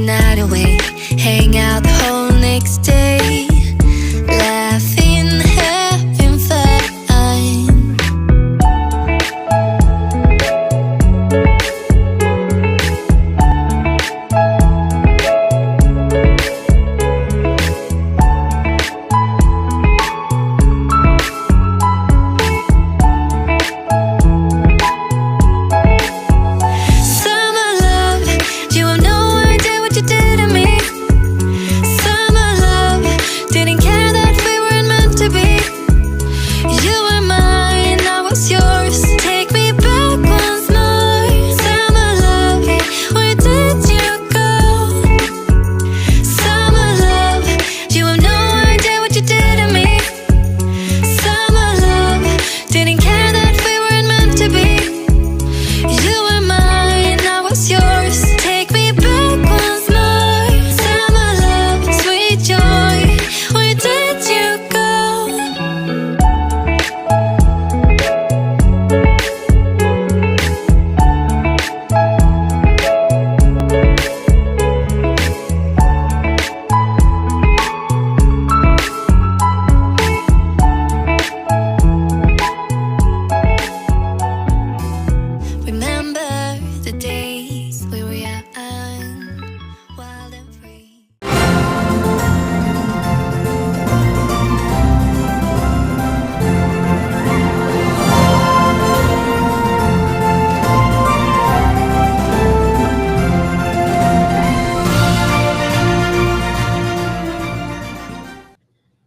night away, hang out the whole next day, laughing, having fun.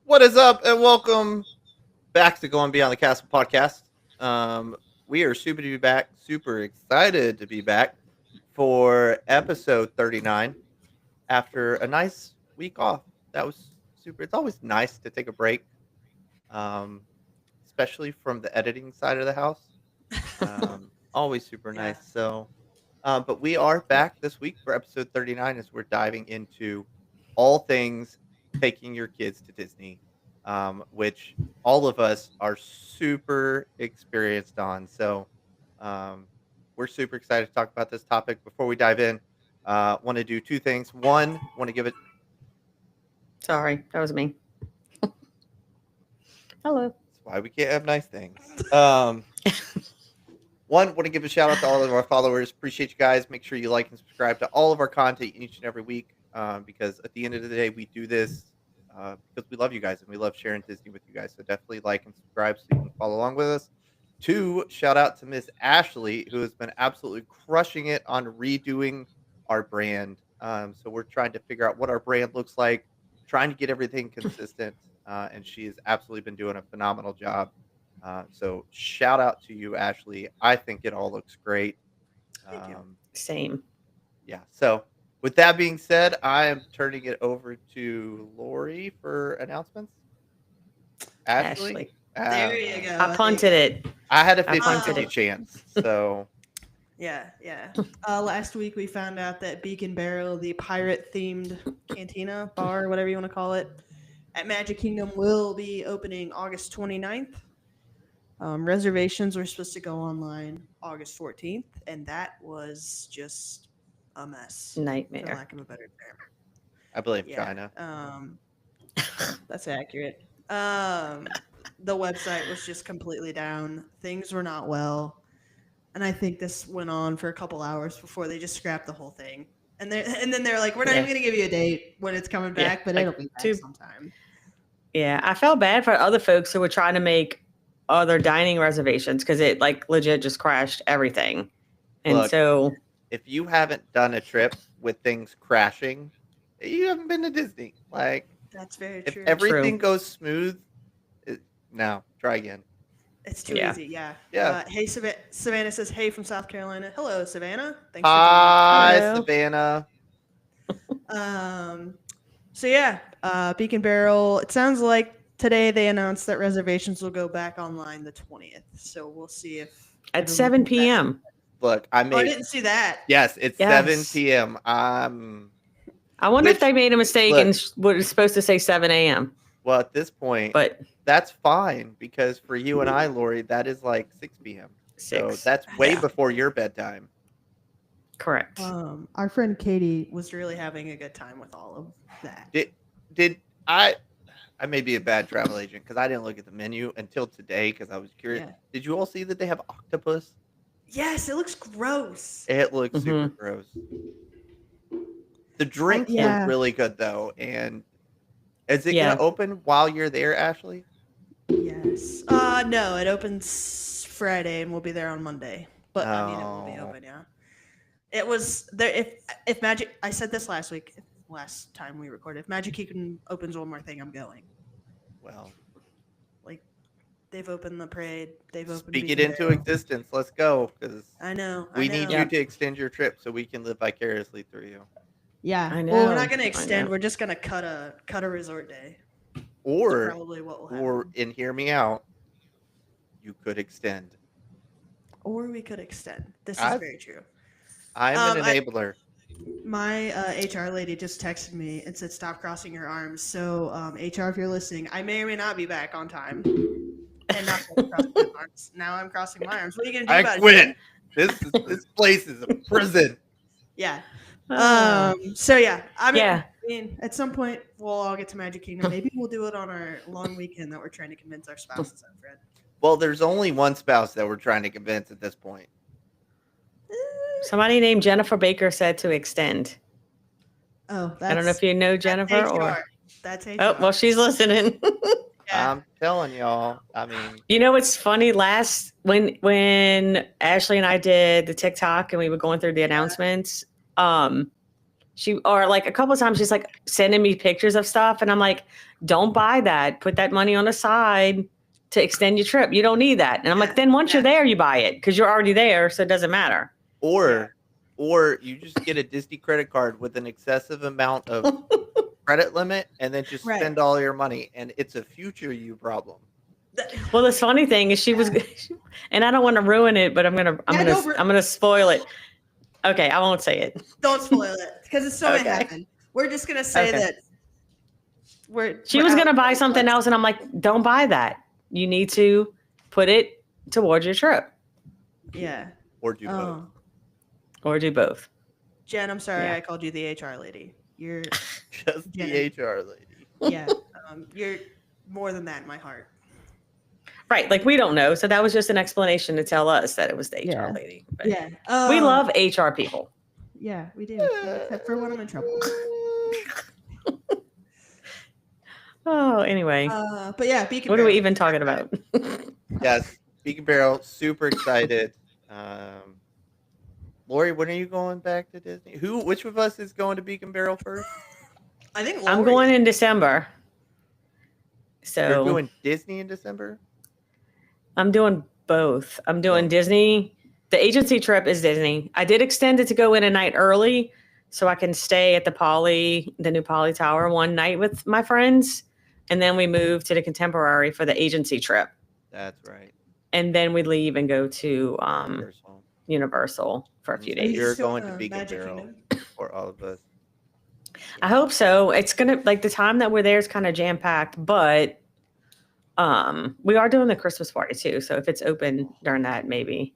What is up, and welcome back to Going Beyond the Castle podcast. We are super excited to be back for episode 39 after a nice week off. That was super. It's always nice to take a break, um, especially from the editing side of the house. Always super nice. But we are back this week for episode 39 as we're diving into all things taking your kids to Disney, which all of us are super experienced on. So we're super excited to talk about this topic. Before we dive in, want to do two things. One, want to give it. Sorry, that was me. Hello. That's why we can't have nice things. One, want to give a shout out to all of our followers. Appreciate you guys. Make sure you like and subscribe to all of our content each and every week, because at the end of the day, we do this because we love you guys and we love sharing Disney with you guys. So definitely like and subscribe so you can follow along with us. Two, shout out to Miss Ashley, who has been absolutely crushing it on redoing our brand. So we're trying to figure out what our brand looks like, trying to get everything consistent, and she has absolutely been doing a phenomenal job. So shout out to you, Ashley. I think it all looks great. Thank you. Same. Yeah. So with that being said, I am turning it over to Lori for announcements. Ashley. There you go. I punted it. I had a I punted 50 it. chance. So Yeah. Last week we found out that Beacon Barrel, the pirate-themed cantina bar, whatever you want to call it, at Magic Kingdom will be opening August 29th. Reservations were supposed to go online August 14th, and that was just a mess. For Nightmare. lack of a better term. I blame Yeah. China. That's accurate. The website was just completely down. Things were not well. And I think this went on for a couple hours before they just scrapped the whole thing. And then they're like, we're not even going to give you a date when it's coming Yeah, back, but like it'll be back two- sometime. Yeah, I felt bad for other folks who were trying to make other dining reservations because it like legit just crashed everything. And Look, so if you haven't done a trip with things crashing, you haven't been to Disney. Like, That's very if true. everything goes smooth, no, try again. It's too Yeah. easy, yeah. Yeah. Hey, Savannah says, hey from South Carolina. Hello, Savannah. Thanks Hi, Hello. Savannah. for joining. So yeah, Beacon Barrel. It sounds like today they announced that reservations will go back online the 20th. So we'll see if at 7 p.m. Look, I Oh, I made. didn't see that. Yes, it's Yes. 7 p.m. I wonder Which- if they made a mistake look. and was supposed to say 7 a.m. Well, at this point, But that's fine because for you and I, Lori, that is like 6 p.m. So 6. that's way Yeah. before your bedtime. Correct. Our friend Katie was really having a good time with all of that. Did I may be a bad travel agent because I didn't look at the menu until today because I was curious. Yeah. Did you all see that they have octopus? Yes, it looks gross. It looks super Mhm. gross. The drinks yeah. look really good though, and is it Yeah. gonna open while you're there, Ashley? Yes. No, it opens Friday and we'll be there on Monday. But I mean, it will be Oh. open. Yeah. It was there. If Magic, I said this last time we recorded. If Magic Kingdom opens one more thing, I'm going. Well, Like, they've opened the parade. They've opened. speak it Beacon into Barrel. existence. Let's go because I know. we need Yeah. you to extend your trip so we can live vicariously through you. Yeah. I Well, we're know, not going to I extend. know. We're just going to cut a resort day. That's Or probably what will happen. and hear me out. You could extend. Or we could extend. This is I've- very true. I'm an I- enabler. My HR lady just texted me and said, "Stop crossing your arms." So, HR, if you're listening, I may or may not be back on time. And not crossing my arms. Now I'm crossing my arms. What are you gonna do I about quit. it? This place is a prison. Yeah. Oh. So yeah, I Yeah. mean, at some point we'll all get to Magic Kingdom. Maybe we'll do it on our long weekend that we're trying to convince our spouses of, Fred. Well, there's only one spouse that we're trying to convince at this point. Somebody named Jennifer Baker said to extend. Oh, that's, I don't know if you know Jennifer that's HR. or. That's HR. Oh, well, she's listening. Yeah. I'm telling y'all. I mean, You know what's funny? When Ashley and I did the TikTok and we were going through the announcements, she or like a couple of times she's like sending me pictures of stuff, and I'm like, "Don't buy that. Put that money on the side to extend your trip. You don't need that." And I'm like, "Then once you're there, you buy it because you're already there, so it doesn't matter." or you just get a Disney credit card with an excessive amount of credit limit, and then just Right. spend all your money, and it's a future you problem. Well, the funny thing is she was, and I don't want to ruin it, but I'm gonna spoil it. Okay, I won't say it. Don't spoil it because it's still Okay. gonna happen. We're just gonna say Okay. that She we're was out gonna of buy funds. something else, and I'm like, "Don't buy that. You need to put it towards your trip Yeah. Or do both. Oh, or do both." Jen, I'm sorry Yeah. I called you the HR lady. You're Just the Jenny. HR lady. yeah. You're more than that in my heart. Right, like we don't know, so that was just an explanation to tell us that it was the HR Yeah. lady. But Yeah. we love HR people. Yeah, we do. Except for when I'm in trouble. Oh, anyway, But yeah, Beacon what are we Barrel. even talking about? Yes, Beacon Barrel, super excited. Lori, when are you going back to Disney? Which of us is going to Beacon Barrel first? I think I'm Lori- going in December, You're so doing Disney in December? I'm doing both. I'm doing Oh. Disney. The agency trip is Disney. I did extend it to go in a night early so I can stay at the new Poly Tower one night with my friends. And then we move to the Contemporary for the agency trip. That's right. And then we leave and go to Universal. Universal for a few So days. you're still going in to the Beacon Magic Barrel Kingdom? for all of us. I hope so. It's gonna like the time that we're there is kind of jam packed, but we are doing the Christmas party too. So if it's open during that, maybe.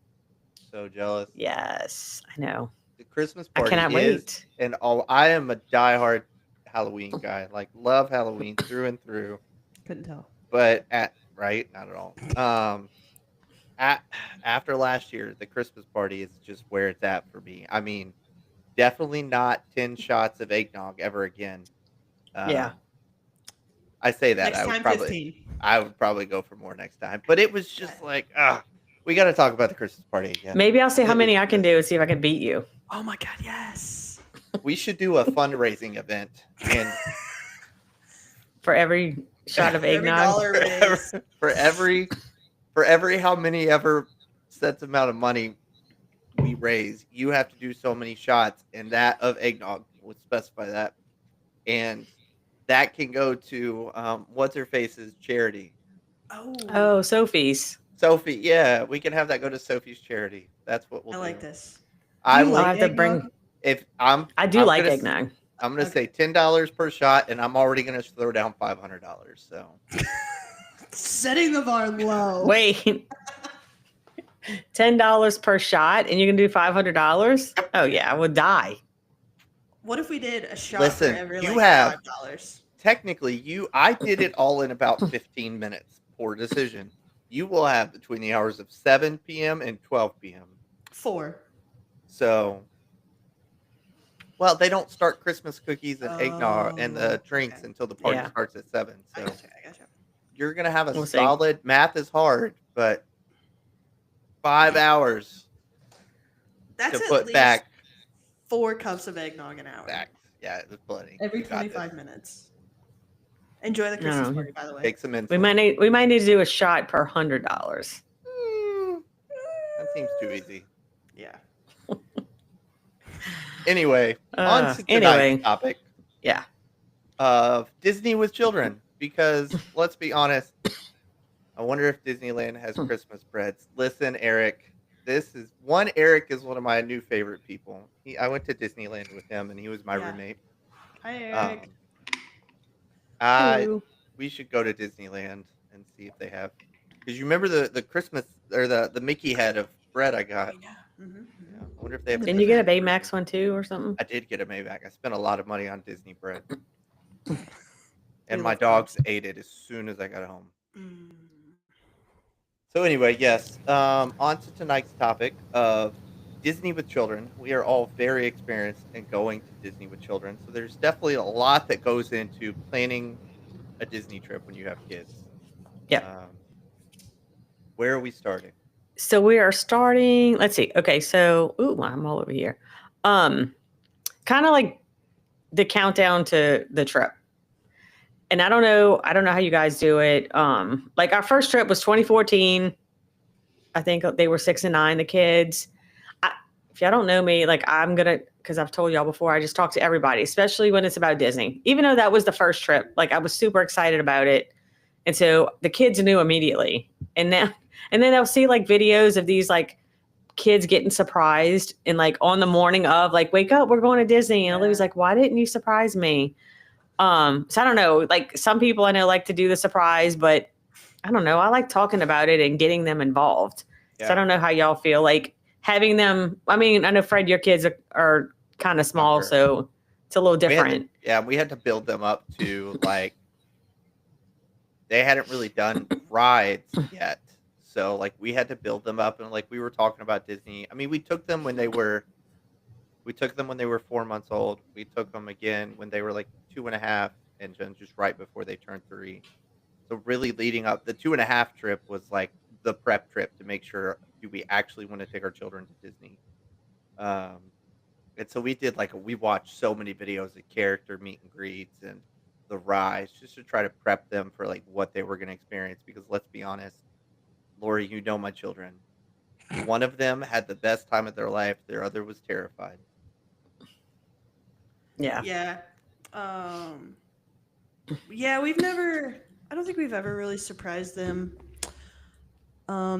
So jealous. Yes, I know. The Christmas I party cannot is, wait. and I am a diehard Halloween guy. Like love Halloween through and through. Couldn't tell. But not at all. After last year, the Christmas party is just where it's at for me. I mean, definitely not 10 shots of eggnog ever again. Yeah. I say that Next time, 15. I would probably go for more next time. But it was just like, we got to talk about the Christmas party again. Maybe I'll see how It many was I can good. do and see if I can beat you. Oh my God, yes. We should do a fundraising event and For every shot of Every eggnog. dollar raised. for every how many ever sets amount of money we raise, you have to do so many shots, and that of eggnog would specify that, and that can go to what's her face's charity. Oh, Sophie's. Sophie, yeah, we can have that go to Sophie's charity. That's what we'll I do. like this. I You will. I'll like have to bring. eggnog? If I'm, I do I'm like gonna, eggnog. I'm gonna Okay. say $10 per shot, and I'm already gonna throw down $500. So Setting the bar low. Wait. $10 per shot, and you can do $500. Oh yeah, I would die. What if we did a shot Listen, for every you like have- $5? Technically, I did it all in about 15 minutes. Poor decision. You will have between the hours of 7 p.m. and 12 p.m. 4. So, well, they don't start Christmas cookies and eggnog and the Oh, drinks okay. until the party Yeah. starts at 7. I So gotcha. you're gonna have a We'll see. solid. Math is hard, but 5 hours That's to at put least back. 4 cups of eggnog an hour. Back. Yeah, it's plenty. Every You got this. 25 minutes. Enjoy the Christmas No. party, by the way. Take some insulin. We might need to do a shot per $100. That seems too easy. Yeah. Anyway, on to tonight's topic. Yeah. Of Disney with children. Because let's be honest, I wonder if Disneyland has Christmas breads. Listen, Eric, Eric is one of my new favorite people. I went to Disneyland with him, and he was my roommate. Hi, Eric. Hello. We should go to Disneyland and see if they have. Because you remember the Christmas or the Mickey head of bread I got. Yeah. Mm-hmm. Yeah, I wonder if they have. Didn't you get a Baymax one too, or something? I did get a Maybach. I spent a lot of money on Disney bread, and We my love dogs dogs. ate it as soon as I got home. Mm. So anyway, yes. On to tonight's topic of Disney with children. We are all very experienced in going to Disney with children, so there's definitely a lot that goes into planning a Disney trip when you have kids. Yeah. Where are we starting? So we are starting. Let's see. Okay, so I'm all over here. Kind of like the countdown to the trip. And I don't know how you guys do it. Like our first trip was 2014. I think they were 6 and 9, the kids. If y'all don't know me, like because I've told y'all before, I just talk to everybody, especially when it's about Disney. Even though that was the first trip, like I was super excited about it. And so the kids knew immediately. And then they'll see like videos of these like kids getting surprised and like on the morning of like, wake up, we're going to Disney. And Olivia's like, why didn't you surprise me? So I don't know, like some people I know like to do the surprise, but I don't know. I like talking about it and getting them involved. Yeah. So I don't know how y'all feel like having them. I mean, I know Fred, your kids are kind of small, Younger. so it's a little different. We had to build them up to like, they hadn't really done rides yet. So like we had to build them up, and like we were talking about Disney. I mean, we took them when they were 4 months old. We took them again when they were like 2.5, and then just right before they turned 3. So really leading up, the 2.5 trip was like the prep trip to make sure, do we actually want to take our children to Disney? And so we watched so many videos of character meet and greets and the rides just to try to prep them for like what they were going to experience. Because let's be honest, Lori, you know my children. One of them had the best time of their life. Their other was terrified. Yeah. Yeah. I don't think we've ever really surprised them.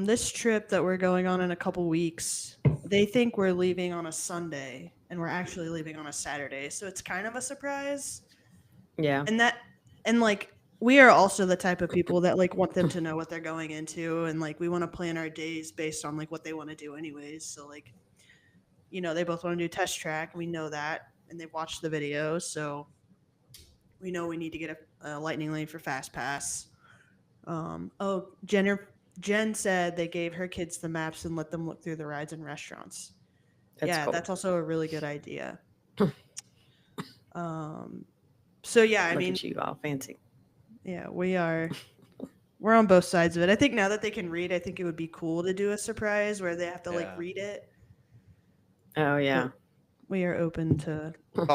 This trip that we're going on in a couple weeks, they think we're leaving on a Sunday and we're actually leaving on a Saturday. So it's kind of a surprise. Yeah. And like, we are also the type of people that like want them to know what they're going into. And like, we want to plan our days based on like what they want to do anyways. So like, they both want to do test track. We know that. And they've watched the video. So we know we need to get a lightning lane for Fast Pass. Jen said they gave her kids the maps and let them look through the rides and restaurants. Cool. That's also a really good idea. So yeah, I Look mean, at you all fancy. yeah, we're on both sides of it. I think now that they can read, I think it would be cool to do a surprise where they have to like read it. Oh yeah. But we are open to We're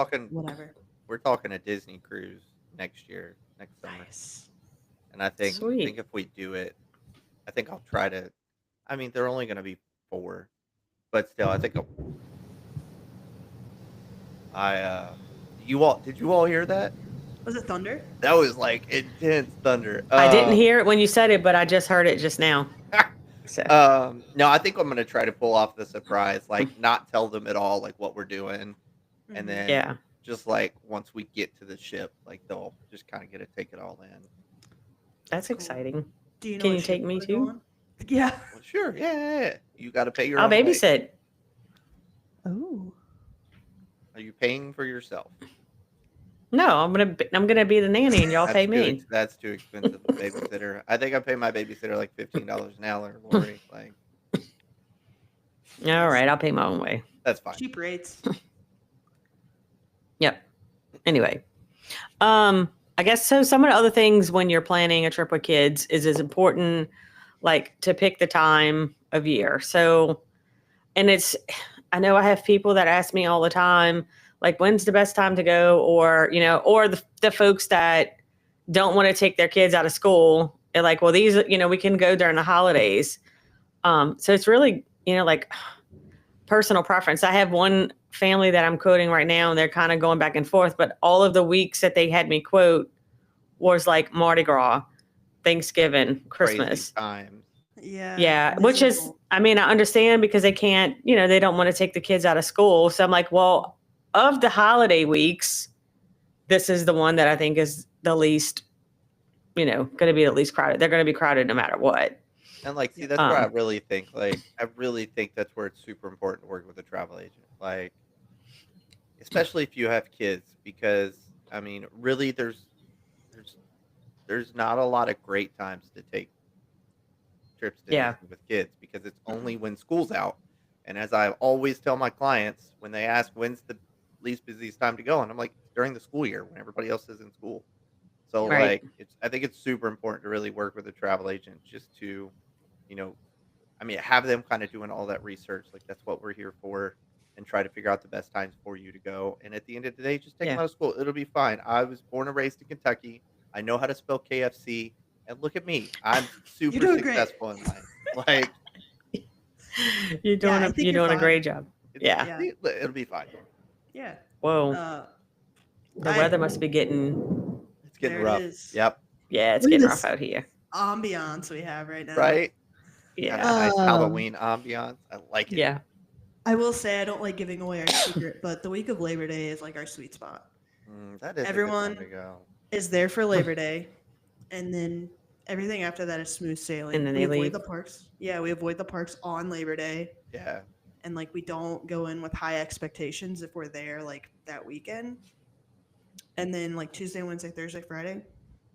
talking a Disney cruise next summer. Nice. And I think Sweet. if we do it, I think I'll try to. I mean, they're only going to be 4, but still, I think did you all hear that? Was it thunder? That was like intense thunder. I didn't hear it when you said it, but I just heard it just now. So. No, I think I'm going to try to pull off the surprise, like not tell them at all like what we're doing, and then just like once we get to the ship, like they'll just kind of get to take it all in. That's exciting. Do you know Can what you take ship me we're too? going? Yeah. Well, sure, yeah. You got to pay your I'll own way. babysit. Oh. Are you paying for yourself? No, I'm gonna be the nanny, and y'all pay me. That's too expensive a babysitter. I think I pay my babysitter like $15 an hour, Lori. Like, All right, I'll pay my own way. that's fine. Cheap rates. Yep. Anyway, I guess so. Some of the other things when you're planning a trip with kids is important, like to pick the time of year. So, and I know I have people that ask me all the time, like, when's the best time to go? Or, or the folks that don't want to take their kids out of school. They're like, well, these, we can go during the holidays. So it's really, like personal preference. I have one family that I'm quoting right now, and they're kind of going back and forth, but all of the weeks that they had me quote was like Mardi Gras, Thanksgiving, Christmas. Crazy times. Yeah. Yeah, which is, I understand because they can't, they don't want to take the kids out of school. So I'm like, well, of the holiday weeks, this is the one that I think is the least, going to be the least crowded. They're going to be crowded no matter what. And like, see, that's where I really think, that's where it's super important to work with a travel agent. Like, especially if you have kids, because really there's not a lot of great times to take trips to Disney with kids, because it's only when school's out. And as I always tell my clients when they ask when's the least busiest time to go, and I'm like, during the school year when everybody else is in school. So Right. I think it's super important to really work with a travel agent, just to, have them kind of doing all that research. Like, that's what we're here for, and try to figure out the best times for you to go. And at the end of the day, just take them out of school. It'll be fine. I was born and raised in Kentucky. I know how to spell KFC. And look at me. I'm super doing successful in life. Like, You're doing I think you're you're doing a fine. great job. Yeah. Yeah. It'll be fine. Yeah. Whoa. The weather must be getting, It's getting There it rough. is. Yep. yeah, it's Look at getting this. rough out here. Ambiance we have right now. Right? Yeah. Got a nice Um, Halloween ambiance. I like it. Yeah. I will say I don't like giving away our secret, but the week of Labor Day is like our sweet spot. That is Everyone- a good time to go. Is there for Labor Day, and then everything after that is smooth sailing. And then we they avoid leave. the parks. Yeah, we avoid the parks on Labor Day, Yeah. and like we don't go in with high expectations if we're there like that weekend. And then like Tuesday, Wednesday, Thursday, Friday,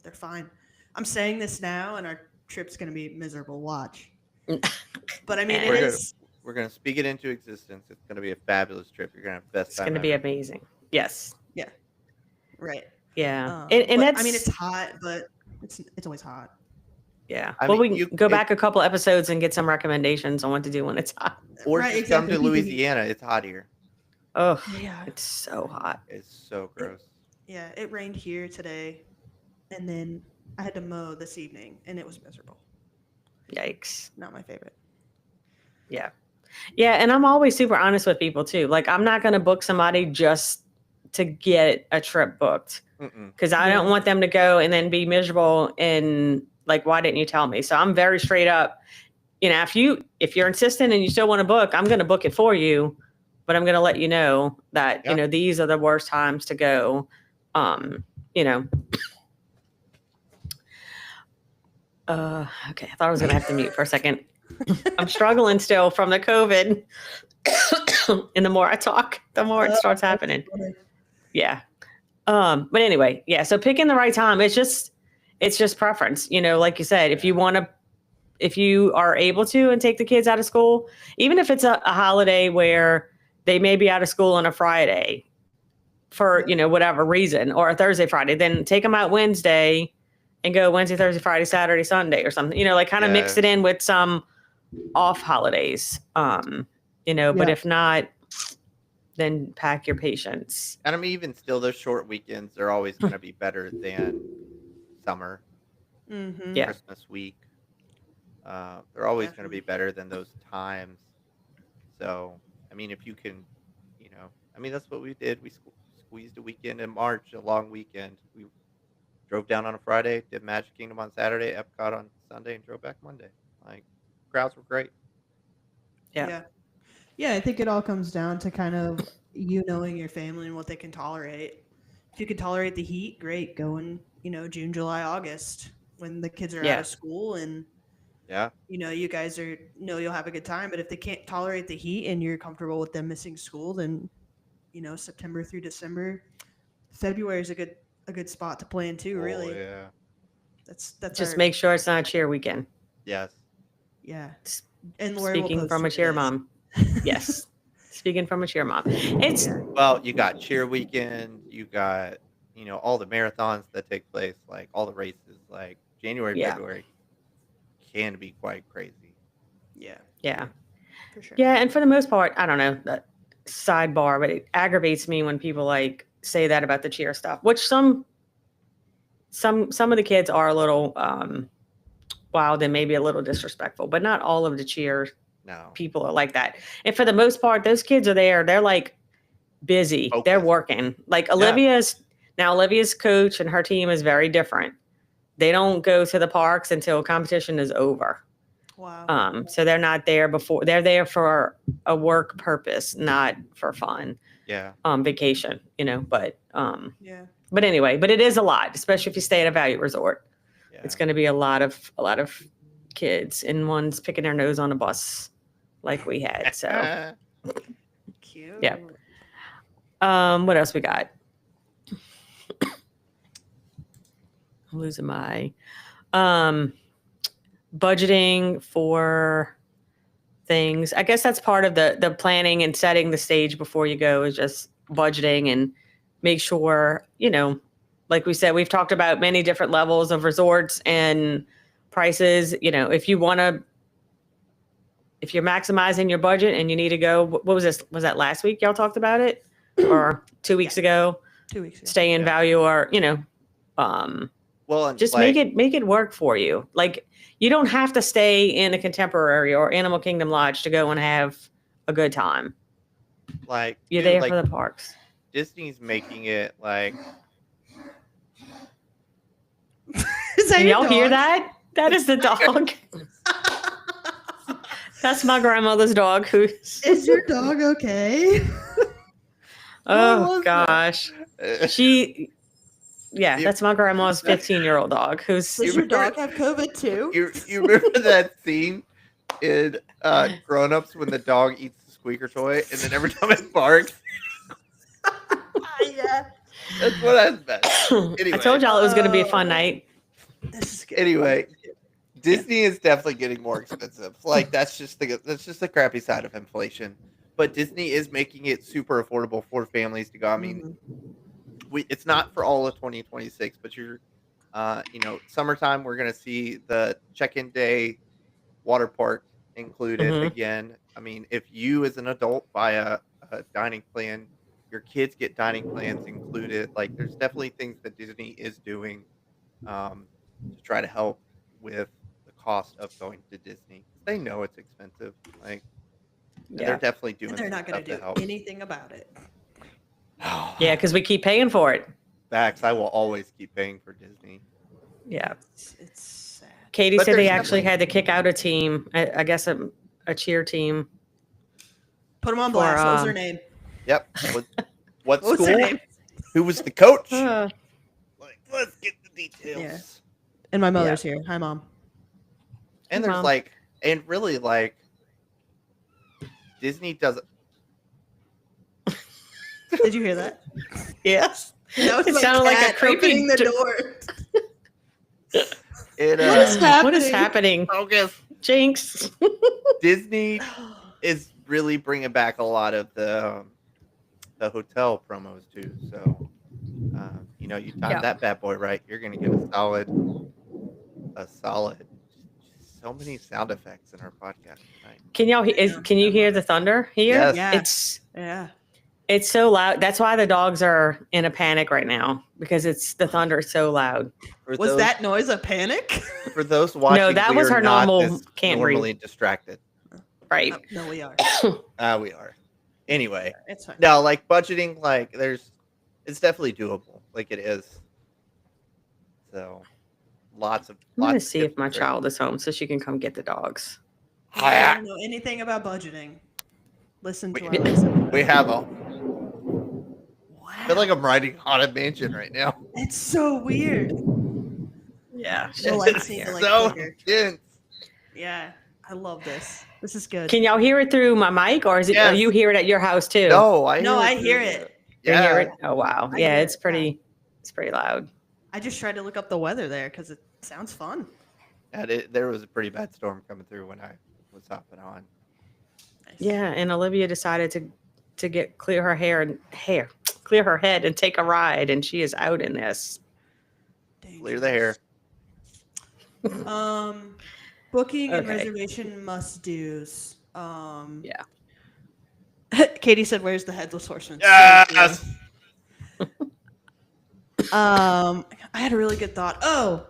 they're fine. I'm saying this now, and our trip's gonna be miserable. Watch. But it We're gonna- is. We're going to speak it into existence. It's going to be a fabulous trip. You're going to have the best It's time going to be ever. amazing. Yes. Right. Yeah. But, and that's, it's hot, but it's always hot. yeah. I Well, mean, we you- can go it- back a couple episodes and get some recommendations on what to do when it's hot. Or Right, just exactly. come to Louisiana. It's hot here. Oh, Yeah. it's so hot. It's so gross. Yeah, it rained here today, and then I had to mow this evening, and it was miserable. Yikes. Not my favorite. Yeah. Yeah. And I'm always super honest with people too. Like, I'm not going to book somebody just to get a trip booked, Mm-mm. because I don't want them to go and then be miserable and like, why didn't you tell me? So I'm very straight up. If you're insistent and you still want to book, I'm going to book it for you, but I'm going to let you know that, Yep. these are the worst times to go. Okay. I thought I was going to have to mute for a second. I'm struggling still from the COVID. And the more I talk, the more it starts happening. Yeah. But anyway, yeah. So picking the right time, it's just preference. Like you said, if you are able to and take the kids out of school, even if it's a holiday where they may be out of school on a Friday for, whatever reason, or a Thursday, Friday, then take them out Wednesday and go Wednesday, Thursday, Friday, Saturday, Sunday or something, kind of mix it in with some off holidays. But if not, then pack your patience. And even still, those short weekends are always going to be better than summer, Mm-hmm. Yeah. Christmas week. They're always going to be Definitely. better than those times. So, if you can, that's what we did. We squeezed a weekend in March, a long weekend. We drove down on a Friday, did Magic Kingdom on Saturday, Epcot on Sunday, and drove back Monday. Like, crowds were great. Yeah. Yeah, I think it all comes down to kind of you knowing your family and what they can tolerate. If you can tolerate the heat, great. Go in, June, July, August when the kids are out Yeah. of school and Yeah. You guys you'll have a good time. But if they can't tolerate the heat and you're comfortable with them missing school, then September through December, February is a good spot to plan too. Oh, Really, yeah. that's Just our make sure it's not cheer weekend. Yes. yeah. And Lori will Speaking post from a where it cheer is. mom. Yes. Speaking from a cheer mom. It's Well, you got cheer weekend. You got, all the marathons that take place, like all the races, like January, Yeah. February can be quite crazy. Yeah, yeah. for sure. Yeah, and for the most part, I don't know, that sidebar, but it aggravates me when people like say that about the cheer stuff, which some of the kids are a little wild and maybe a little disrespectful, but not all of the cheer No. people are like that. And for the most part, those kids are there, they're like busy. They're Focused. working. Like Olivia's coach and her team is very different. They don't go to the parks until competition is over. Wow. So they're not there before. They're there for a work purpose, not for fun. Yeah. Vacation, but Yeah. but anyway, but it is a lot, especially if you stay at a value resort. Yeah. It's going to be a lot of kids, and one's picking their nose on a bus like we had. So Cute. Yeah. What else we got? I'm losing my budgeting for things. I guess that's part of the planning and setting the stage before you go, is just budgeting and make sure, like we said, we've talked about many different levels of resorts and prices. If you're maximizing your budget and you need to go, what was this? Was that last week y'all talked about it, or 2 weeks ago? 2 weeks ago. Stay in value, or well, and just make it work for you. Like, you don't have to stay in a Contemporary or Animal Kingdom Lodge to go and have a good time. Like, You're dude, there like, for the parks. Disney's making it like. Is that Can your y'all hear dog? that? That is the dog. That's my grandmother's dog. Who's Is your dog okay? oh was that? gosh, You- that's my grandma's 15-year-old dog. Who's Does your dog have COVID too? You remember that scene in Grown Ups when the dog eats the squeaker toy and then every time it barks? Yeah. That's what I meant. Anyway, I told y'all it was going to be a fun night. This is good. Anyway, Disney is definitely getting more expensive. Like, that's just the crappy side of inflation. But Disney is making it super affordable for families to go. I mean, it's not for all of 2026, but you're, summertime, we're going to see the check-in day water park included Mhm. again. I mean, if you as an adult buy a dining plan, your kids get dining plans included. Like, there's definitely things that Disney is doing to try to help with the cost of going to Disney. They know it's expensive. Like, and they're definitely doing. And they're not going stuff to do help. anything about it. Yeah, because we keep paying for it. Facts. I will always keep paying for Disney. Yeah. It's sad. Katie But said they there's actually had to kick out a team. I guess a cheer team. Put them on For, blast. What was her name? Yep. What What was her school? name? Who was the coach? Uh, Like, let's get the details. Yeah. And my mother's here. Hi, Mom. And Mom. there's like, and really like, Disney doesn't. Did you hear that? yes. That was It my sounded like a cat creepy opening the d- door. It, What is happening? What is happening? Focus. Jinx. Disney is really bringing back a lot of the hotel promos too. So, you time Yeah. that bad boy right, you're gonna get a solid. So many sound effects in our podcast tonight. Can you hear the thunder here? Yes. Yeah. It's it's so loud. That's why the dogs are in a panic right now, because the thunder is so loud. For Was those, that noise a panic? for those watching? that we was are her not normal this can't breathe. normally distracted. Right. No, we are. We are. Anyway, It's fine. no, like budgeting, like it's definitely doable. Like it is. So, lots of. I'm gonna lots of see if tips my and tricks. child is home so she can come get the dogs. I don't know anything about budgeting. Listen to our lesson. We have a. I feel like I'm riding Haunted Mansion right now. It's so weird. Yeah. The lights need to, like, So flicker. intense. Yeah, I love this. This is good. Can y'all hear it through my mic, or is it? Are Yes. you hear it at your house too? No, I No, I through hear the- it. You hear Yeah. it? Oh wow, I yeah, hear it's it, pretty. It's pretty loud. I just tried to look up the weather there because it sounds fun. There was a pretty bad storm coming through when I was hopping on. Nice. Yeah, and Olivia decided to get clear her clear her head, and take a ride, and she is out in this. Clear the hair. Booking and Okay. reservation must do's. Yeah. Katie said, "Where's the headless horseman?" So Yes. I had a really good thought. Oh,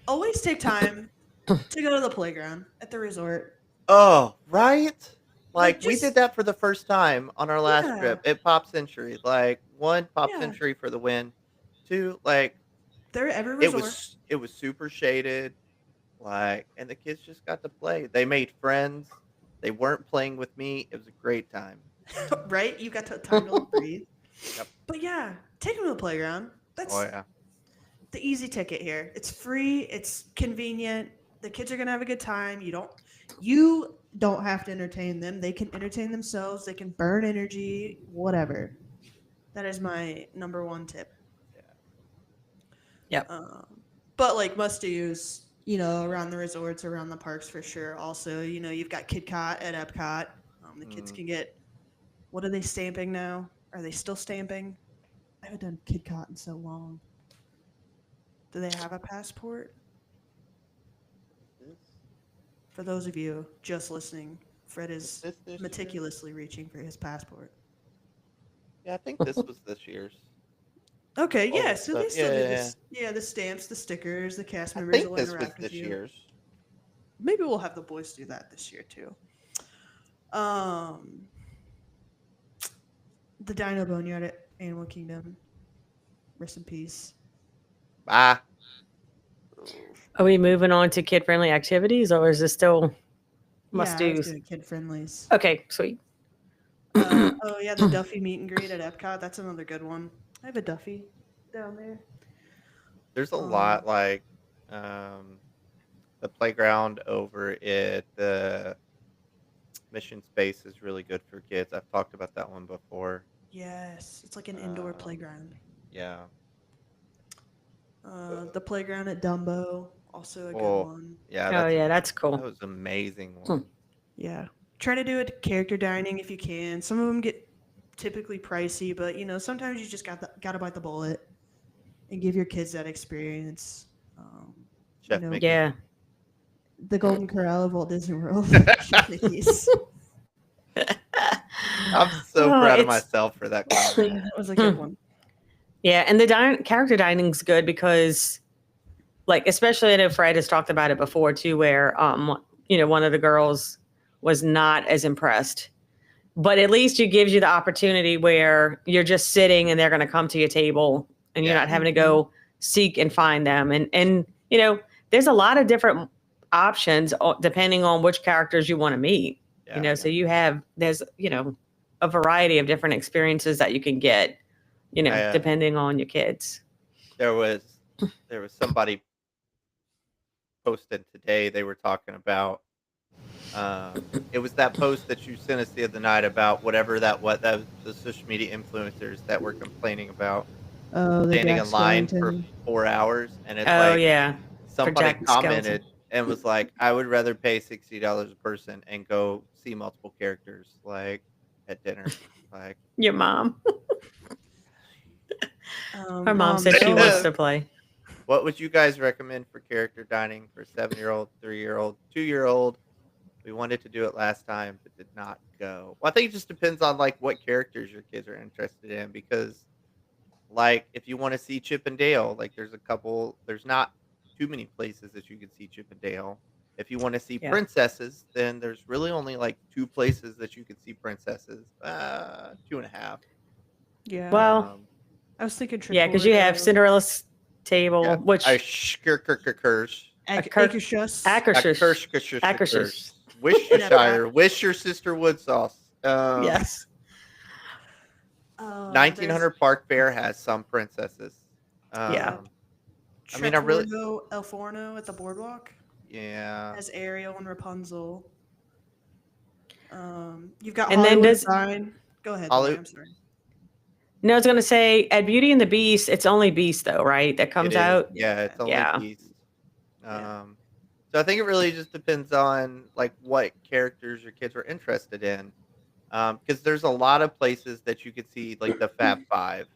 always take time to go to the playground at the resort. Oh, right? Like we just- did that for the first time on our last Yeah. trip at Pop Century. Like one, Pop Yeah. Century for the win. Two, like They're at every it resort. was super shaded. Like, and the kids just got to play. They made friends. They weren't playing with me. It was a great time. Right? You got to time to breathe. Yep. But yeah, take them to the playground. That's Oh yeah. the easy ticket here. It's free. It's convenient. The kids are gonna have a good time. You don't have to entertain them. They can entertain themselves. They can burn energy. Whatever. That is my number one tip. Yep. But like must do's, around the resorts, around the parks for sure. Also, you've got KidCot at Epcot. The kids can get. What are they stamping now? Are they still stamping? I haven't done KidCot in so long. Do they have a passport? For those of you just listening, Fred is This year? meticulously reaching for his passport. Yeah, I think this was this year's. Okay, All yeah. the So they stuff. still do Yeah, this. Yeah, the stamps, the stickers, the cast I members think will this was interact with this you. year's. Maybe we'll have the boys do that this year too. The Dino Boneyard at Animal Kingdom. Rest in peace. Bye. Are we moving on to kid friendly activities, or is this still must Yeah, I was do's? doing kid friendlies. Okay, sweet. Oh yeah, the Duffy meet and greet at Epcot. That's another good one. I have a Duffy down there. There's a lot like the playground over at the Mission Space is really good for kids. I've talked about that one before. Yes, it's like an indoor playground. Yeah. The playground at Dumbo, also a good Oh, one. yeah. Oh yeah, that's that cool. was an amazing one. Yeah, try to do it character dining if you can. Some of them get typically pricey, but sometimes you just got to bite the bullet and give your kids that experience. Chef Mickey. Yeah. The Golden Corral of Walt Disney World. Chef Mickey's. I'm so Oh, proud of it's- myself for that comment. Yeah, that was a good one. Yeah, and the character dining's good because, like, especially I know Fred has talked about it before too, where one of the girls was not as impressed, but at least it gives you the opportunity where you're just sitting and they're going to come to your table and you're Yeah. not having to go seek and find them, and there's a lot of different options depending on which characters you want to meet. Yeah. So there's a variety of different experiences that you can get. Depending on your kids. There was somebody posted today. They were talking about it was that post that you sent us the other night about whatever that the social media influencers that were complaining about Oh, the standing Jack in line for Skellington. 4 hours, and it's Oh like yeah. somebody Jack commented and was like, I would rather pay $60 a person and go see multiple characters like at dinner. Like Your mom. Her mom Mom, said she don't- wants to play. what would you guys recommend for character dining for 7-year-old, 3-year-old, 2-year-old? We wanted to do it last time, but did not go. Well, I think it just depends on like what characters your kids are interested in, because like if you want to see Chip and Dale, like there's not too many places that you can see Chip and Dale. If you want to see Yeah. princesses, then there's really only like 2 places that you can see princesses. 2.5. Yeah. Well, I was thinking. yeah, because you have Tricordo, Cinderella's table, Yeah. which Akershus. Akershus. Akershus. Worcestershire. Wish your sister wood sauce. Yes. 1900 Park Fair has some princesses. Yeah. I mean, I really- Tricordo El Forno at the boardwalk. Yeah. As Ariel and Rapunzel. You've got And then Hollywood does- Sign. Go ahead, Holly- Lori, I'm sorry. No, I was gonna say at Beauty and the Beast, it's only Beast though, right? That comes It is. out. Yeah, it's only Yeah. Beast. Yeah. So I think it really just depends on like what characters your kids are interested in. Because there's a lot of places that you could see like the Fab Five.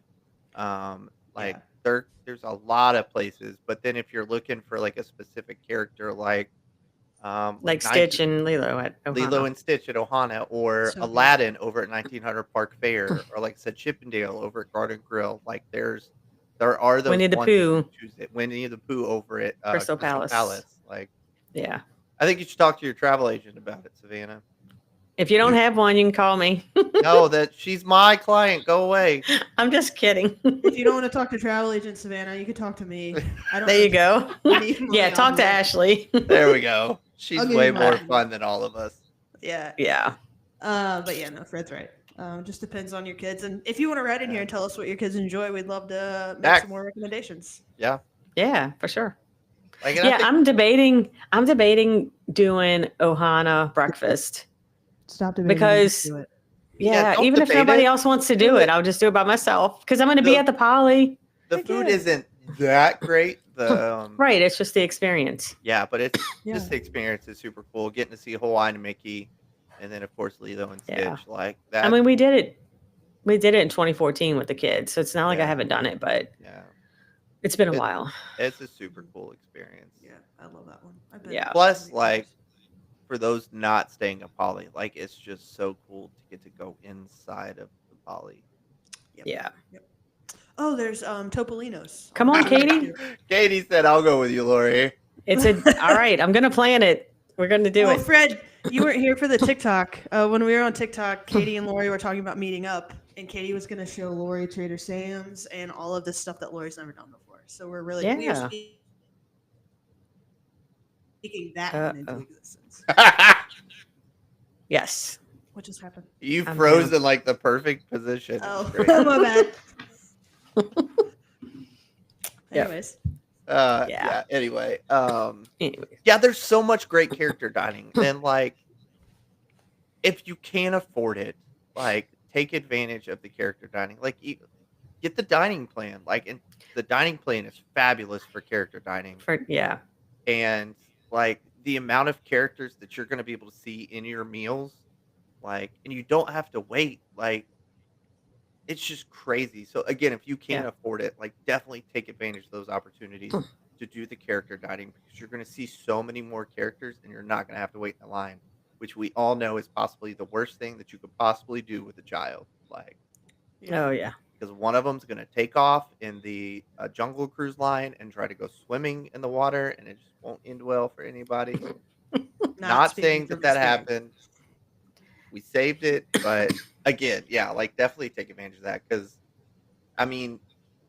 Like Yeah. there's a lot of places, but then if you're looking for like a specific character, Like Stitch and Lilo at Lilo Ohana. and Stitch at Ohana, or So Aladdin over at 1900 Park Fair, or like I said, Chippendale over at Garden Grill. Like there are those Winnie the ones that you Pooh. can choose it. Winnie the Pooh over at Crystal Palace. Like Yeah. I think you should talk to your travel agent about it, Savannah. If you don't have one, you can call me. No, that she's my client. Go away. I'm just kidding. If you don't want to talk to travel agent Savannah, you can talk to me. I don't There you go. need money Yeah, on talk to that. Ashley. There we go. She's I'll give way you more mine. fun than all of us. Yeah. Yeah. But yeah, no, Fred's right. Just depends on your kids. And if you want to write in here and tell us what your kids enjoy, we'd love to make Back. some more recommendations. Yeah. Yeah, for sure. Like, and I Yeah, think- I'm debating doing Ohana breakfast. Stop debating, Because- do it. Yeah, don't even if debate nobody it. else wants to do Do it, it. I'll just do it by myself because I'm going to be No. at the Poly. the Heck food yeah. isn't that great. The Right, it's just the experience. Yeah, but it's Yeah. just the experience is super cool. Getting to see Hawaiian and Mickey, and then of course Lilo and Stitch. Yeah. Like that. I mean, we did it in 2014 with the kids, so it's not like I Yeah. haven't done it, but yeah, it's been a It- while. it's a super cool experience. Yeah, I love that one. I've been Yeah. Plus, many like, times. for those not staying at Poly, like it's just so cool to get to go inside of the Poly. Yep. Yeah. Oh, there's Topolino's. Come on, Katie. Katie said, "I'll go with you, Lori." All right. I'm gonna plan it. We're gonna do Well, it. Fred, you weren't here for the TikTok. When we were on TikTok, Katie and Lori were talking about meeting up, and Katie was going to show Lori Trader Sam's and all of this stuff that Lori's never done before. So we are Yeah. speaking that one into Uh-oh. existence. Yes. What just happened? You I'm froze down. in like the perfect position. Oh, It's great. my bad. Yeah. Anyways, Yeah. Anyway, Anyway. yeah, there's so much great character dining, and like, if you can't afford it, like, take advantage of the character dining. Like, get the dining plan. Like, and the dining plan is fabulous for character dining, Yeah. and like the amount of characters that you're going to be able to see in your meals, like, and you don't have to wait. Like, it's just crazy. So again, if you can't Yeah. afford it, like definitely take advantage of those opportunities to do the character dining because you're going to see so many more characters and you're not going to have to wait in the line, which we all know is possibly the worst thing that you could possibly do with a child. Like, Oh yeah. because one of them's going to take off in the Jungle Cruise line and try to go swimming in the water, and it just won't end well for anybody. Not speaking saying from that experience. happened. We saved it, but again, yeah, like definitely take advantage of that because, I mean,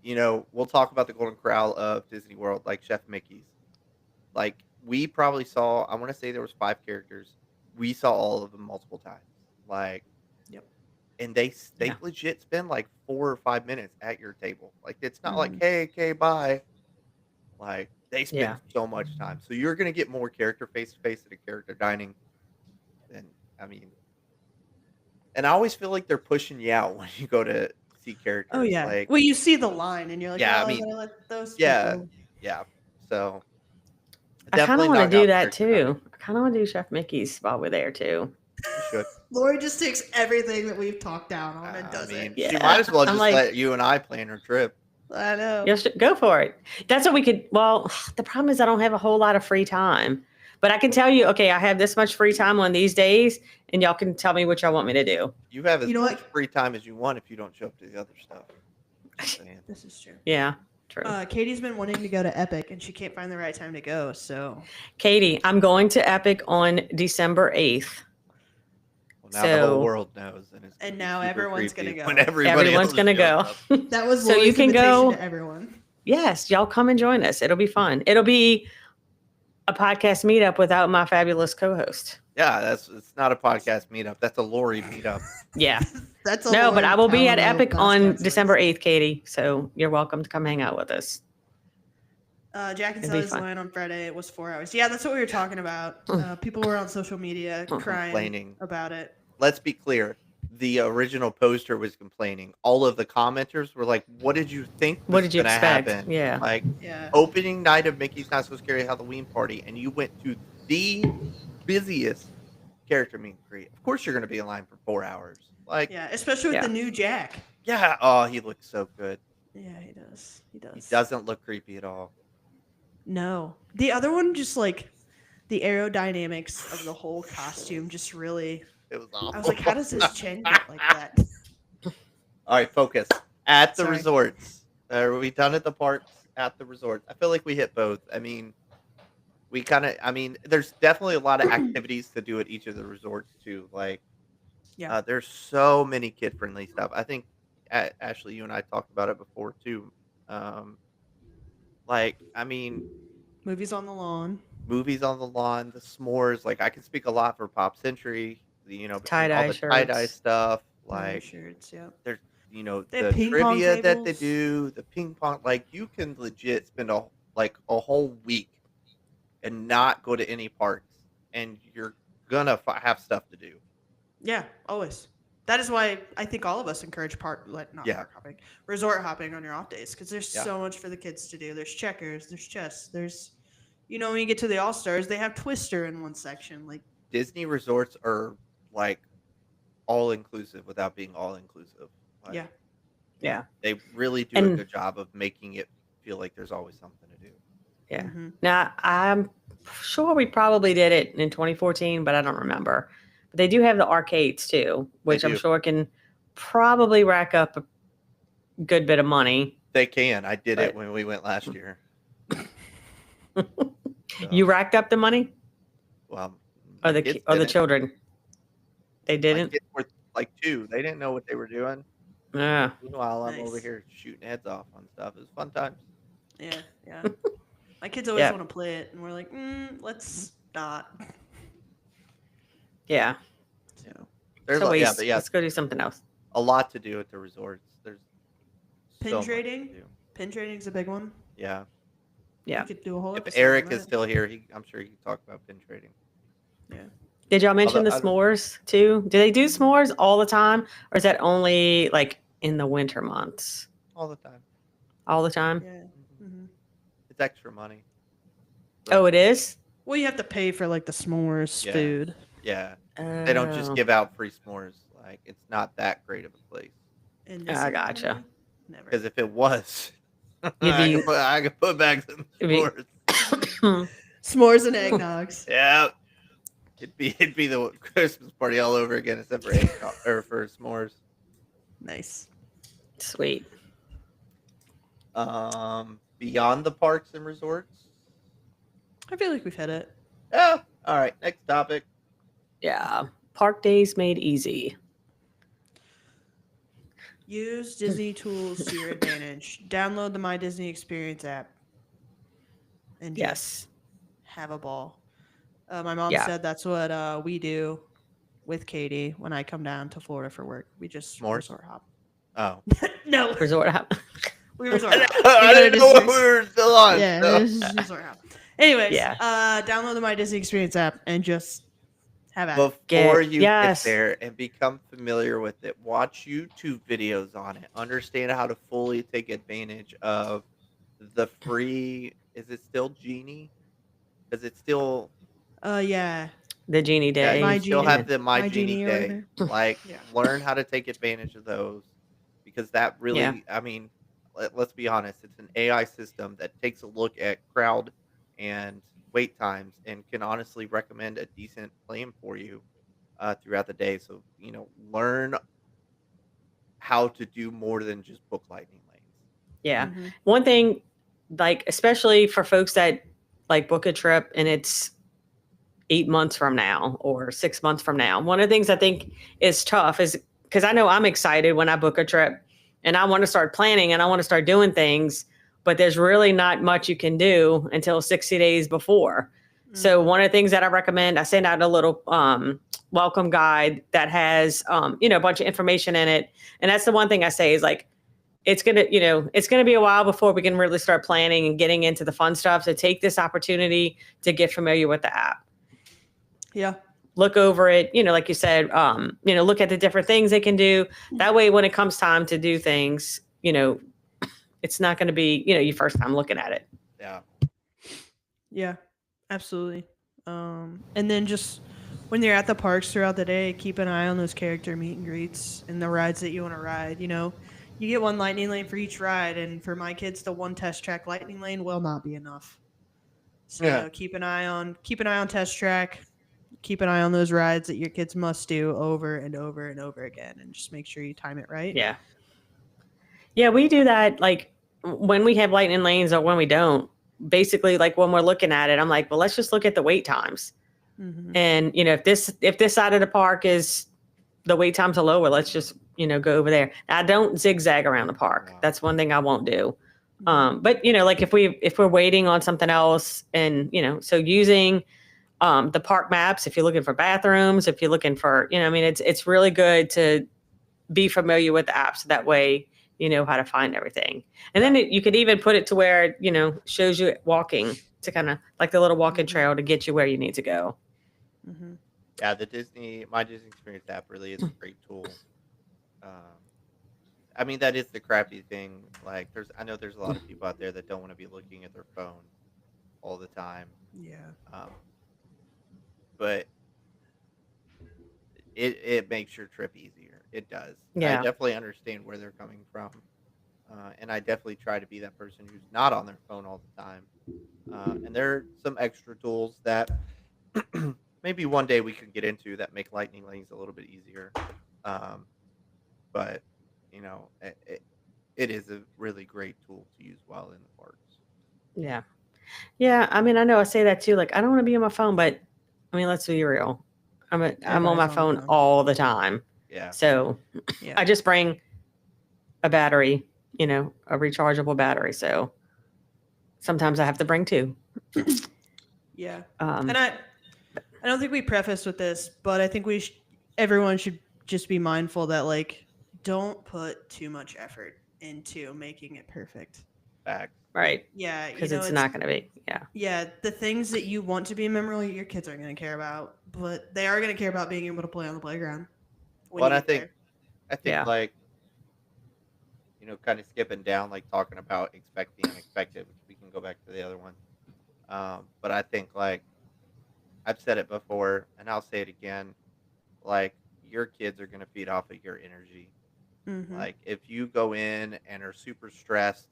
we'll talk about the Golden Corral of Disney World, like Chef Mickey's. Like we probably saw, I want to say there was 5 characters. We saw all of them multiple times. Like, Yep. and they Yeah. legit spend like 4 or 5 minutes at your table. Like it's not like, Mhm. hey, okay, bye. Like they spend Yeah. so much time. So you're gonna get more character face to face at a character dining than and I always feel like they're pushing you out when you go to see characters. Oh yeah. Like Well, you see the line, and you're like, Yeah, I "Oh, I'm mean, gonna let those." yeah. people." yeah. So I kind of definitely want to knock do out that character dining. too. I kind of want to do Chef Mickey's while we're there too. You should. Lori just takes everything that we've talked down on and I does mean, it. she Yeah. might as well I'm just like- let you and I plan her trip. I know. Yes, go for it. That's what we could. Well, the problem is I don't have a whole lot of free time, but I can tell you, okay, I have this much free time on these days, and y'all can tell me what y'all want me to do. You have as You know much what? free time as you want if you don't show up to the other stuff. Just saying. This is true. Yeah, true. Katie's been wanting to go to Epic, and she can't find the right time to go. So Katie, I'm going to Epic on December 8th. Well, now the So- whole world knows, and it's And be now super everyone's creepy gonna go. When everybody Everyone's else gonna go. shows up. that was So you Lori's can invitation go- to everyone. Yes, y'all come and join us. It'll be fun. It'll be a podcast meetup without my fabulous co-host. Yeah, it's not a podcast meetup. That's a Lori meetup. Yeah. That's a No, but Lori I will be at Paolo Epic on podcast. December 8th, Katie. So you're welcome to come hang out with us. Jack and It'd be Sally's fun. line on Friday was 4 hours. Yeah, that's what we were talking about. People were on social media crying Complaining. about it. Let's be clear. The original poster was complaining. All of the commenters were like, "What did you think was What did you going to expect? happen?" Yeah. Like Yeah. opening night of Mickey's Not So Scary Halloween Party, and you went to the busiest character meet and greet. Of course, you're going to be in line for 4 hours. Like, Yeah, especially with Yeah. the new Jack. yeah. Oh, he looks so good. Yeah, he does. He does. He doesn't look creepy at all. No. The other one, just like the aerodynamics of the whole costume, just really. It was awful. I was like, how does his chin get like that? All right, focus. At the Sorry. resorts. Are we done at the parks? At the resorts. I feel like we hit both. I mean, there's definitely a lot of activities to do at each of the resorts too. Like, Yeah. there's so many kid-friendly stuff. I think, Ashley, you and I talked about it before too. Movies on the lawn. Movies on the lawn, the s'mores. Like, I can speak a lot for Pop Century. Between all Tie-dye the tie-dye shirts. stuff. Tie Like, shirts. Yep. there's They have the ping pong trivia that they tables. do, the ping pong. Like, you can legit spend a whole week and not go to any parks, and you're gonna have stuff to do. Yeah, always. That is why I think all of us encourage Yeah. park hopping, resort hopping on your off days, because there's Yeah. so much for the kids to do. There's checkers, there's chess, there's, when you get to the All Stars, they have Twister in one section. Like, Disney resorts are like all inclusive without being all inclusive. Like, yeah, Yeah. they really do a And- good job of making it feel like there's always something to do. Yeah. Mhm. Now, I'm sure we probably did it in 2014, but I don't remember. But they do have the arcades too, which I'm do. sure can probably rack up a good bit of money. They can. I did it But- when we went last year. You racked up the money, Well, or my the kids or the didn't. children? They My didn't. kids were like 2. They didn't know what they were doing. Yeah. Meanwhile, I'm over Nice. here shooting heads off on stuff. It was fun times. yeah, yeah. My kids always Yeah. want to play it, and we're like, let's not. Yeah. So, There's So yeah, let's go do something else. a lot to do at the resorts. There's Pin so much to trading? do. pin trading's a big one. Yeah. Yeah. We could do a whole If episode Eric on is that. still here, I'm sure he could talk about pin trading. Did y'all mention Although the I don't- s'mores too? Do they do s'mores all the time, or is that only like in the winter months? All the time. Mm-hmm. All the time? Yeah. hmm It's extra money. Oh, it is. Well, you have to pay for like the s'mores Yeah. food. Yeah. They don't just Oh. give out free s'mores. Like, it's not that great of a place. In I Disney gotcha. Valley? Never. Because if it was, You'd be- I could put bags in It'd be- s'mores. S'mores and eggnogs. Yeah. It'd be the Christmas party all over again, except for for s'mores. Nice. Sweet. Beyond the parks and resorts. I feel like we've hit it. Yeah. All right. Next topic. Yeah. Park days made easy. Use Disney tools to your advantage. Download the My Disney Experience app. And just Yes. have a ball. My mom Yeah. said that's what we do with Katie when I come down to Florida for work. We just S'mores? resort hop. Oh. No, Resort hop. we resort hop. I go to didn't know Disney. we were still on. Yeah, so. it's just resort hop. Anyways, Yeah. download the My Disney Experience app and just have at it. Before Get- you yes. get there and become familiar with it, watch YouTube videos on it. Understand how to fully take advantage of the free. Is it still Genie? Is it still? Yeah. The Genie Yeah, Day. you My still Genie. have the My, My Genie, Genie or Day. whatever. Like, Yeah. learn how to take advantage of those because that really. Yeah. I mean, let's be honest. It's an AI system that takes a look at crowd and wait times and can honestly recommend a decent plan for you throughout the day. So, learn how to do more than just book lightning lanes. Yeah. Mhm. One thing, like, especially for folks that like book a trip and it's 8 months from now or 6 months from now, one of the things I think is tough is because I know I'm excited when I book a trip and I want to start planning and I want to start doing things, but there's really not much you can do until 60 days before. So one of the things that I recommend, I send out a little welcome guide that has, a bunch of information in it. And that's the one thing I say is like, it's gonna be a while before we can really start planning and getting into the fun stuff. So take this opportunity to get familiar with the app. Yeah. Look over it, like you said, look at the different things they can do. That way, when it comes time to do things, it's not going to be, your first time looking at it. Yeah. Yeah, absolutely. And then just when you're at the parks throughout the day, keep an eye on those character meet and greets and the rides that you want to ride. You get one lightning lane for each ride, and for my kids, the one test track lightning lane will not be enough. So Yeah. keep an eye on test track. Keep an eye on those rides that your kids must do over and over and over again, and just make sure you time it right. Yeah, we do that like when we have lightning lanes or when we don't. Basically, like when we're looking at it, I'm like, well, let's just look at the wait times. Mm-hmm. And if this side of the park is the wait times are lower, let's just go over there. I don't zigzag around the park. Wow. That's one thing I won't do. But like if we're waiting on something else, and so using the park maps, if you're looking for bathrooms, if you're looking for it's really good to be familiar with the app, so that way you know how to find everything. And then you could even put it to where shows you walking, to kind of like the little walking trail to get you where you need to go. Mm-hmm. Yeah, my Disney Experience app really is a great tool. I mean, that is the crappy thing. Like, I know there's a lot of people out there that don't want to be looking at their phone all the time. Yeah. But it makes your trip easier. It does. Yeah. I definitely understand where they're coming from. And I definitely try to be that person who's not on their phone all the time. And there are some extra tools that maybe one day we could get into that make lightning lanes a little bit easier. But it is a really great tool to use while in the parks. Yeah. I mean, I know I say that too. Like, I don't want to be on my phone, but I mean, let's be real. I'm on my phone all the time. Yeah. So Yeah. I just bring a battery, a rechargeable battery. So sometimes I have to bring two. Yeah. And I don't think we prefaced with this, but I think everyone should just be mindful that, like, don't put too much effort into making it perfect. Facts. Right. Yeah. Because it's not going to be. Yeah. Yeah. The things that you want to be memorable, your kids aren't going to care about, but they are going to care about being able to play on the playground. Well, I think Yeah. like, kind of skipping down, like talking about expect the unexpected, which we can go back to the other one. But I think, like, I've said it before and I'll say it again, like, your kids are going to feed off of your energy. Mm-hmm. Like, if you go in and are super stressed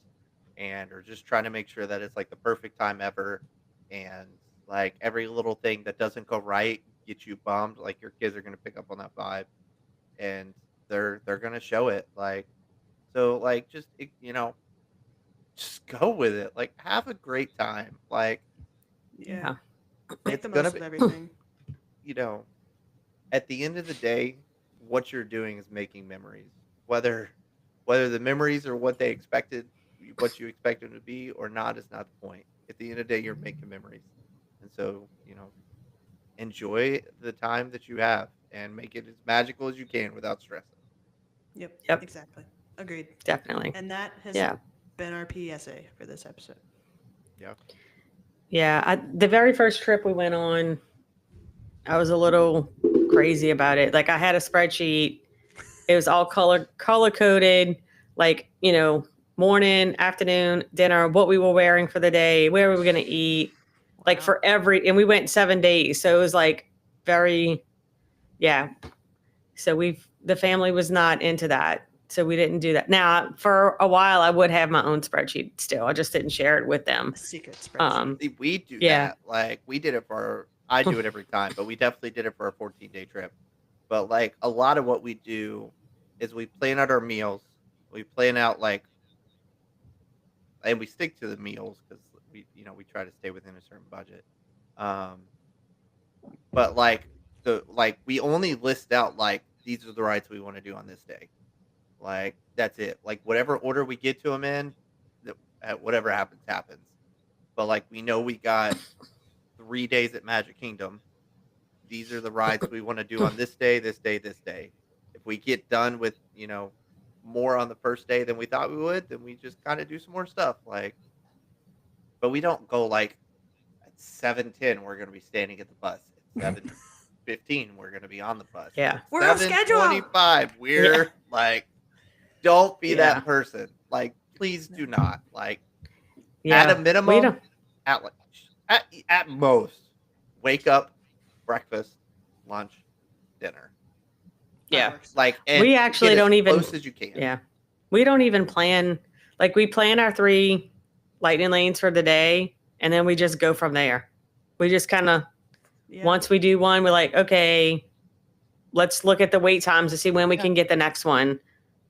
and are just trying to make sure that it's like the perfect time ever, and like every little thing that doesn't go right gets you bummed, like, your kids are going to pick up on that vibe, and they're going to show it. Like, so, like, just just go with it. Like, have a great time. Like, Yeah. it's Make the gonna most be, of everything. at the end of the day, what you're doing is making memories. Whether the memories are what you expected them to be or not, is not the point. At the end of the day, you're making memories, and so enjoy the time that you have and make it as magical as you can without stressing. Yep. Yep. Exactly. Agreed. Definitely. And that has Yeah. been our PSA for this episode. Yeah. Yeah. The very first trip we went on, I was a little crazy about it. Like, I had a spreadsheet. It was all color coded, like, morning, afternoon, dinner, what we were wearing for the day, where we were going to eat, like, Wow. and we went 7 days. So it was like very, yeah. So the family was not into that. So we didn't do that. Now, for a while, I would have my own spreadsheet still. I just didn't share it with them. A secret spreadsheet. See, we do Yeah. that. Like, we did it I do it every time, but we definitely did it for a 14-day trip. But, like, a lot of what we do is we plan out our meals. We plan out, like, and we stick to the meals because we try to stay within a certain budget. But, like, we only list out, like, these are the rides we want to do on this day. Like, that's it. Like, whatever order we get to them in, whatever happens, happens. But, like, we know we got 3 days at Magic Kingdom. These are the rides we want to do on this day, this day, this day. If we get done with, more on the first day than we thought we would, then we just kind of do some more stuff. Like, but we don't go like at 7:10 we're going to be standing at the bus. At 7:15 we're going to be on the bus. Yeah. We're off schedule. 7:25 we're like, don't be Yeah. that person. Like, please do not. Like, Yeah. at a We minimum, don't. at most, wake up, breakfast, lunch, dinner. That Yeah. works. Like, and We actually get as don't even. close as you can. Yeah. We don't even plan. Like, we plan our 3 lightning lanes for the day, and then we just go from there. We just kind of, Yeah. once we do one, we're like, okay, let's look at the wait times to see when we Yeah. can get the next one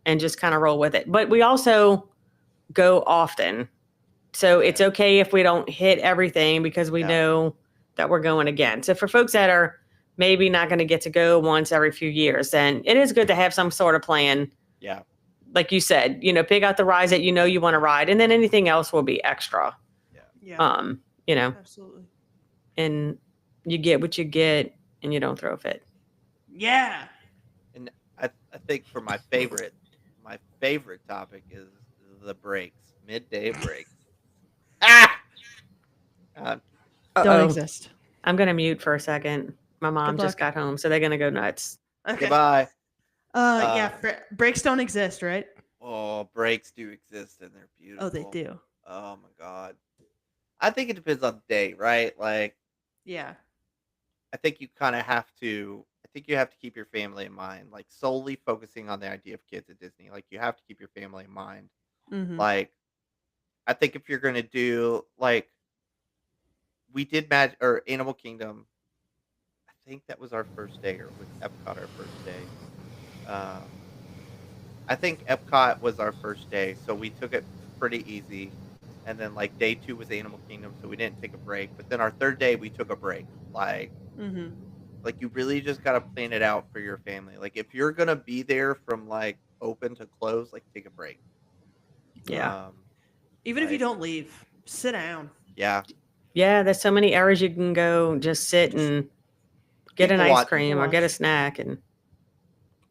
and just kind of roll with it. But we also go often. So it's Yeah. okay if we don't hit everything because we Yeah. know that we're going again. So for folks that are maybe not going to get to go once every few years, then it is good to have some sort of plan. Yeah. Like you said, pick out the rides that you want to ride, and then anything else will be extra. Yeah. Absolutely. And you get what you get, and you don't throw a fit. Yeah. And I think for my favorite topic is the breaks, midday breaks. Ah! Don't Uh-oh. exist. I'm going to mute for a second. My mom Good just luck. got home, so they're going to go nuts. Okay. Goodbye. Yeah. Breaks don't exist, right? Oh, breaks do exist and they're beautiful. Oh, they do. Oh my god. I think it depends on the day, right? Like, Yeah. I think you kind of have to. I think you have to keep your family in mind. Like, solely focusing on the idea of kids at Disney. Like, you have to keep your family in mind. Mm-hmm. Like, I think if you're gonna do like we did or Animal Kingdom, I think that was our first day, or was Epcot our first day? Um, I think Epcot was our first day, so we took it pretty easy. And then like day 2 was Animal Kingdom, so we didn't take a break. But then our third day we took a break. Mm-hmm. Like you really just gotta plan it out for your family. Like if you're gonna be there from like open to close, like take a break. Yeah. Even if you like- don't leave, sit down. Yeah. Yeah, there's so many areas you can go just sit and get an People ice watch- cream or people get a watch. snack. And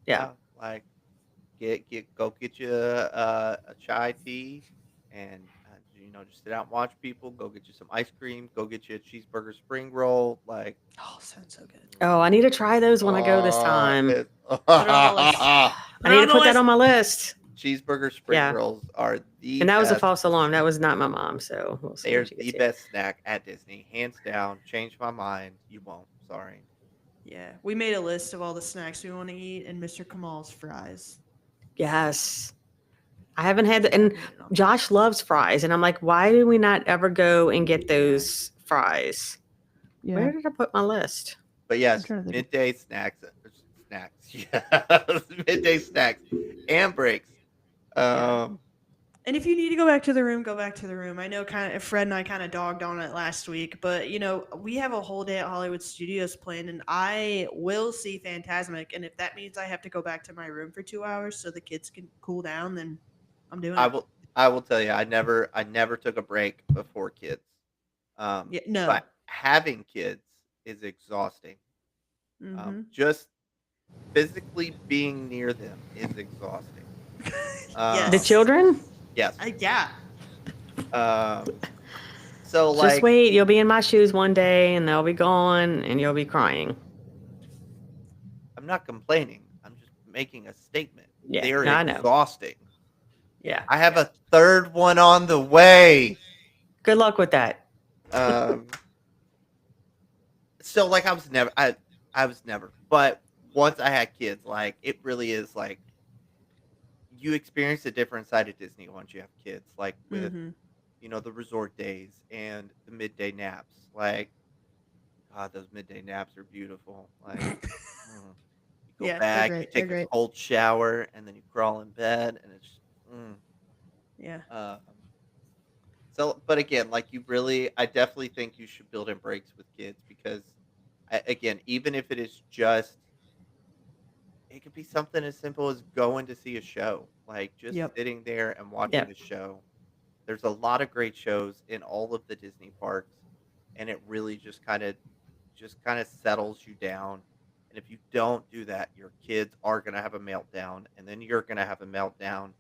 yeah. Like go get you a chai tea and just sit out and watch people. Go get you some ice cream. Go get you a cheeseburger spring roll. Like, Oh, sounds so good. Oh, I need to try those when I go this time. it- it on the list. I need to put that on my list. cheeseburger spring Yeah. rolls are the And that was a best. false alarm. That was not my mom. So we'll see. They're when she gets the here. best snack at Disney, hands down. Change my mind. You won't. Sorry. Yeah. We made a list of all the snacks we want to eat, and Mr. Kamal's fries. Yes. I haven't had the, and Made it on. Josh loves fries. And I'm like, why did we not ever go and get those fries? Yeah. Where did I put my list? But yes, trying to think. midday snacks. Yeah, midday snacks and breaks. And if you need to go back to the room, go back to the room. I know Fred and I kind of dogged on it last week, but we have a whole day at Hollywood Studios planned, and I will see Fantasmic. And if that means I have to go back to my room for 2 hours so the kids can cool down, then I'm doing it. I will tell you, I never took a break before kids. Yeah, no. But having kids is exhausting. Mhm. Just physically being near them is exhausting. Yes. The children? Yes. Yeah. So like, Just wait. You'll be in my shoes one day and they'll be gone and you'll be crying. I'm not complaining. I'm just making a statement. Yeah, They're I know. exhausting. Yeah. I have a third one on the way. Good luck with that. So like I was never, but once I had kids, like it really is like you experience a different side of Disney once you have kids, like with Mhm. the resort days and the midday naps. Like, God, those midday naps are beautiful. Like, you go Yeah, they're back, great, you they're take a great. cold shower, and then you crawl in bed, and it's. Yeah. So, but again, like I definitely think you should build in breaks with kids because, again, even if it is just, it could be something as simple as going to see a show, like just Yep. sitting there and watching Yep. the show. There's a lot of great shows in all of the Disney parks, and it really just kind of settles you down And if you don't do that, your kids are going to have a meltdown, and then you're going to have a meltdown.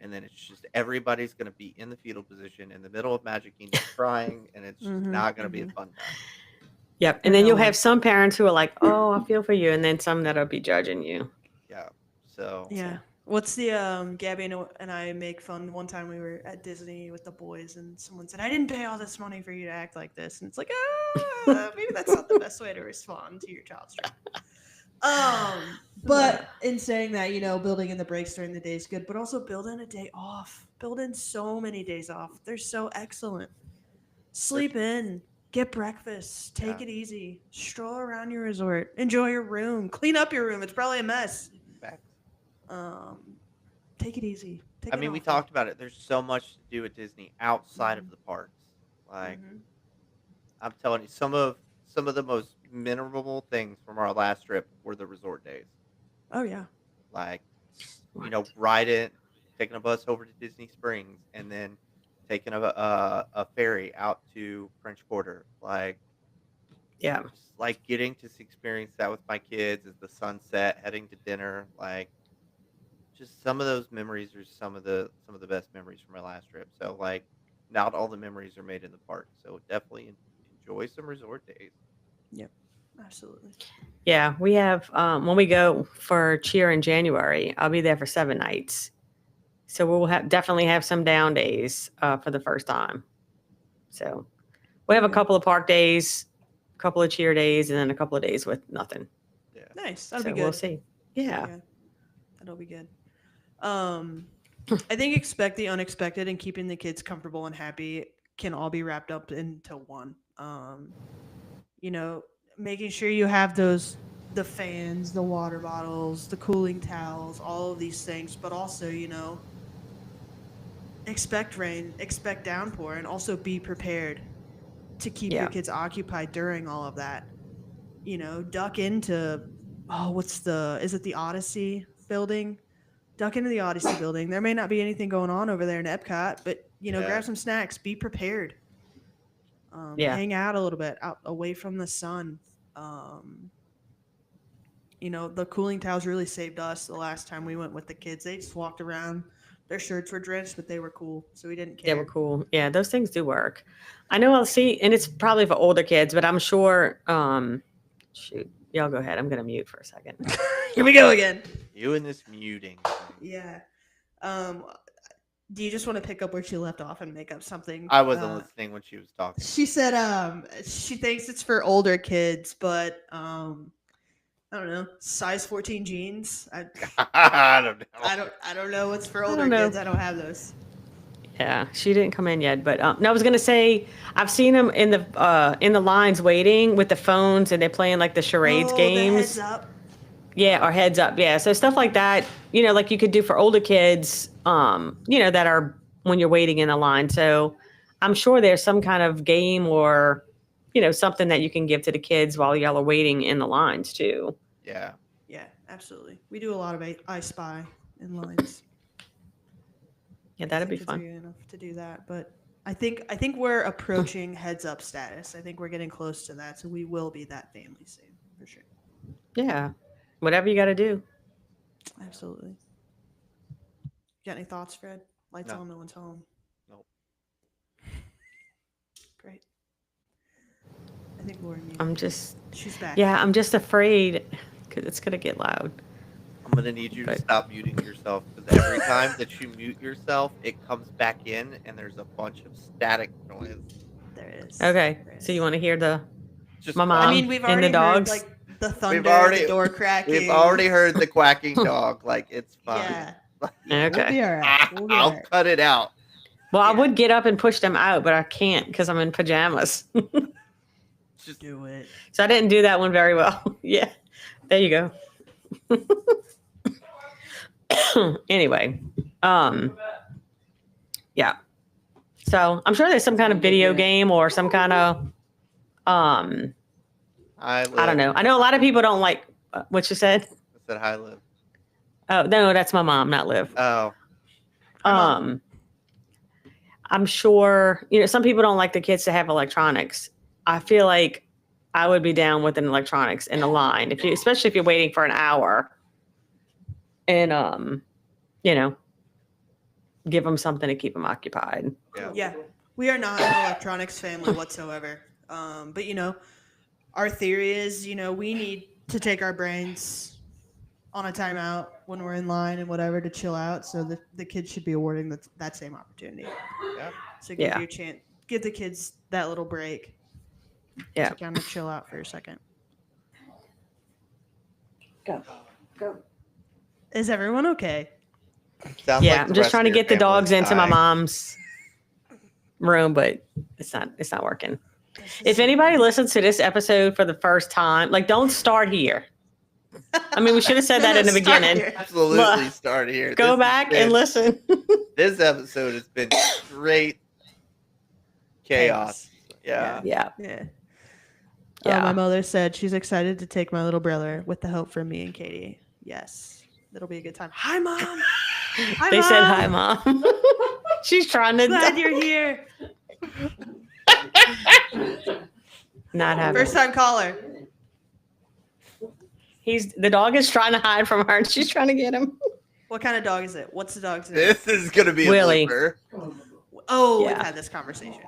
And then it's just everybody's going to be in the fetal position in the middle of Magic Kingdom crying, and it's just not going to be a fun time. Yep. And then you'll have some parents who are like, oh, I feel for you. And then some that'll be judging you. Yeah. So, Yeah. What's the Gabby and I make fun one time we were at Disney with the boys and someone said, I didn't pay all this money for you to act like this. And it's like, maybe that's not the best way to respond to your child's dream. But in saying that, building in the breaks during the day is good, but also build in a day off. Build in so many days off. They're so excellent. Sleep in, get breakfast, take it easy, stroll around your resort, enjoy your room, clean up your room. It's probably a mess. Facts. Take it easy. We talked about it. There's so much to do at Disney outside of the parks. Like, I'm telling you, some of the most memorable things from our last trip were the resort days. Oh yeah. Like, taking a bus over to Disney Springs, and then taking a ferry out to French Quarter. Like, yeah, just like getting to experience that with my kids as the sunset, heading to dinner. Like, just some of those memories are some of the best memories from my last trip. So, like, not all the memories are made in the park. So definitely enjoy some resort days. Yep, absolutely. Yeah, we have when we go for cheer in January, I'll be there for 7 nights. So we'll definitely have some down days for the first time. So we have a couple of park days, a couple of cheer days, and then a couple of days with nothing. Yeah. Nice. That'll be good. We'll see. Yeah. That'll be good. I think expect the unexpected and keeping the kids comfortable and happy can all be wrapped up into one. Making sure you have the fans, the water bottles, the cooling towels, all of these things, but also, expect rain, expect downpour, and also be prepared to keep your kids occupied during all of that. Duck into, is it the Odyssey building? Duck into the Odyssey building. There may not be anything going on over there in Epcot, but, grab some snacks, be prepared. Hang out a little bit, out away from the sun. The cooling towels really saved us the last time we went with the kids. They just walked around. Their shirts were drenched, but they were cool, so we didn't care. They were cool. Yeah, those things do work. I know I'll see, and it's probably for older kids, but I'm sure, shoot, y'all go ahead. I'm going to mute for a second. Here we go again. You and this muting thing. Yeah. Do you just want to pick up where she left off and make up something? I wasn't listening when she was talking. She said she thinks it's for older kids, but I don't know, size 14 jeans. I don't know. I don't know what's for older kids. I don't have those. Yeah, she didn't come in yet, but no, I was gonna say I've seen them in the lines waiting with the phones, and they're playing like the charades games. The heads up. Yeah, or heads up. Yeah, so stuff like that. Like you could do for older kids. That are when you're waiting in a line. So I'm sure there's some kind of game or something that you can give to the kids while y'all are waiting in the lines too. Yeah. Yeah, absolutely. We do a lot of I Spy in lines. Yeah, that'd be fun. Enough to do that, but I think we're approaching heads up status. I think we're getting close to that, so we will be that family soon for sure. Yeah, whatever you got to do. Absolutely. Got any thoughts, Fred? Lights on, no one's home. Nope. Great. I think Laura she's back. Yeah, I'm just afraid because it's gonna get loud. I'm gonna need you to stop muting yourself, because every time that you mute yourself, it comes back in and there's a bunch of static noise. There is. Okay, so you want to hear my mom we've and already the dogs? Heard, the thunder, the door cracking. We've already heard the quacking dog. Like, it's fine. Yeah. Okay. We'll be all right. I'll cut it out. Well, I would get up and push them out, but I can't because I'm in pajamas. Just do it. So I didn't do that one very well. Yeah. There you go. Anyway. Yeah. So I'm sure there's some kind of video game or some kind of I don't know. I know a lot of people don't like what you said. I said hi, Liv. Oh, no, that's my mom, not Liv. Oh. I'm sure, some people don't like the kids to have electronics. I feel like I would be down with an electronics in the line, especially if you're waiting for an hour, and give them something to keep them occupied. Yeah. We are not an electronics family whatsoever. But our theory is, we need to take our brains on a timeout when we're in line and whatever to chill out. So the kids should be awarding that same opportunity. Yeah. So give you a chance, give the kids that little break. Yeah. To kind of chill out for a second. Go. Is everyone okay? Sounds Yeah, like I'm the just rest trying to of your get the family dogs into my died. mom's room, but it's not working. If anybody listens to this episode for the first time, like, don't start here. I mean, we should have said that in the Start beginning. here. Absolutely Look, start here. Go This has back and been- listen. This episode has been straight chaos. Yeah. Yeah. Yeah. Yeah. My mother said she's excited to take my little brother with the help from me and Katie. Yes. It'll be a good time. Hi, Mom. Hi, They Mom. said hi, Mom. She's trying to Glad you're here. not have First it. time caller. The dog is trying to hide from her, and she's trying to get him. What kind of dog is it? What's the dog's name? This is gonna be Willie. a blooper. Oh, we've Yeah. had this conversation.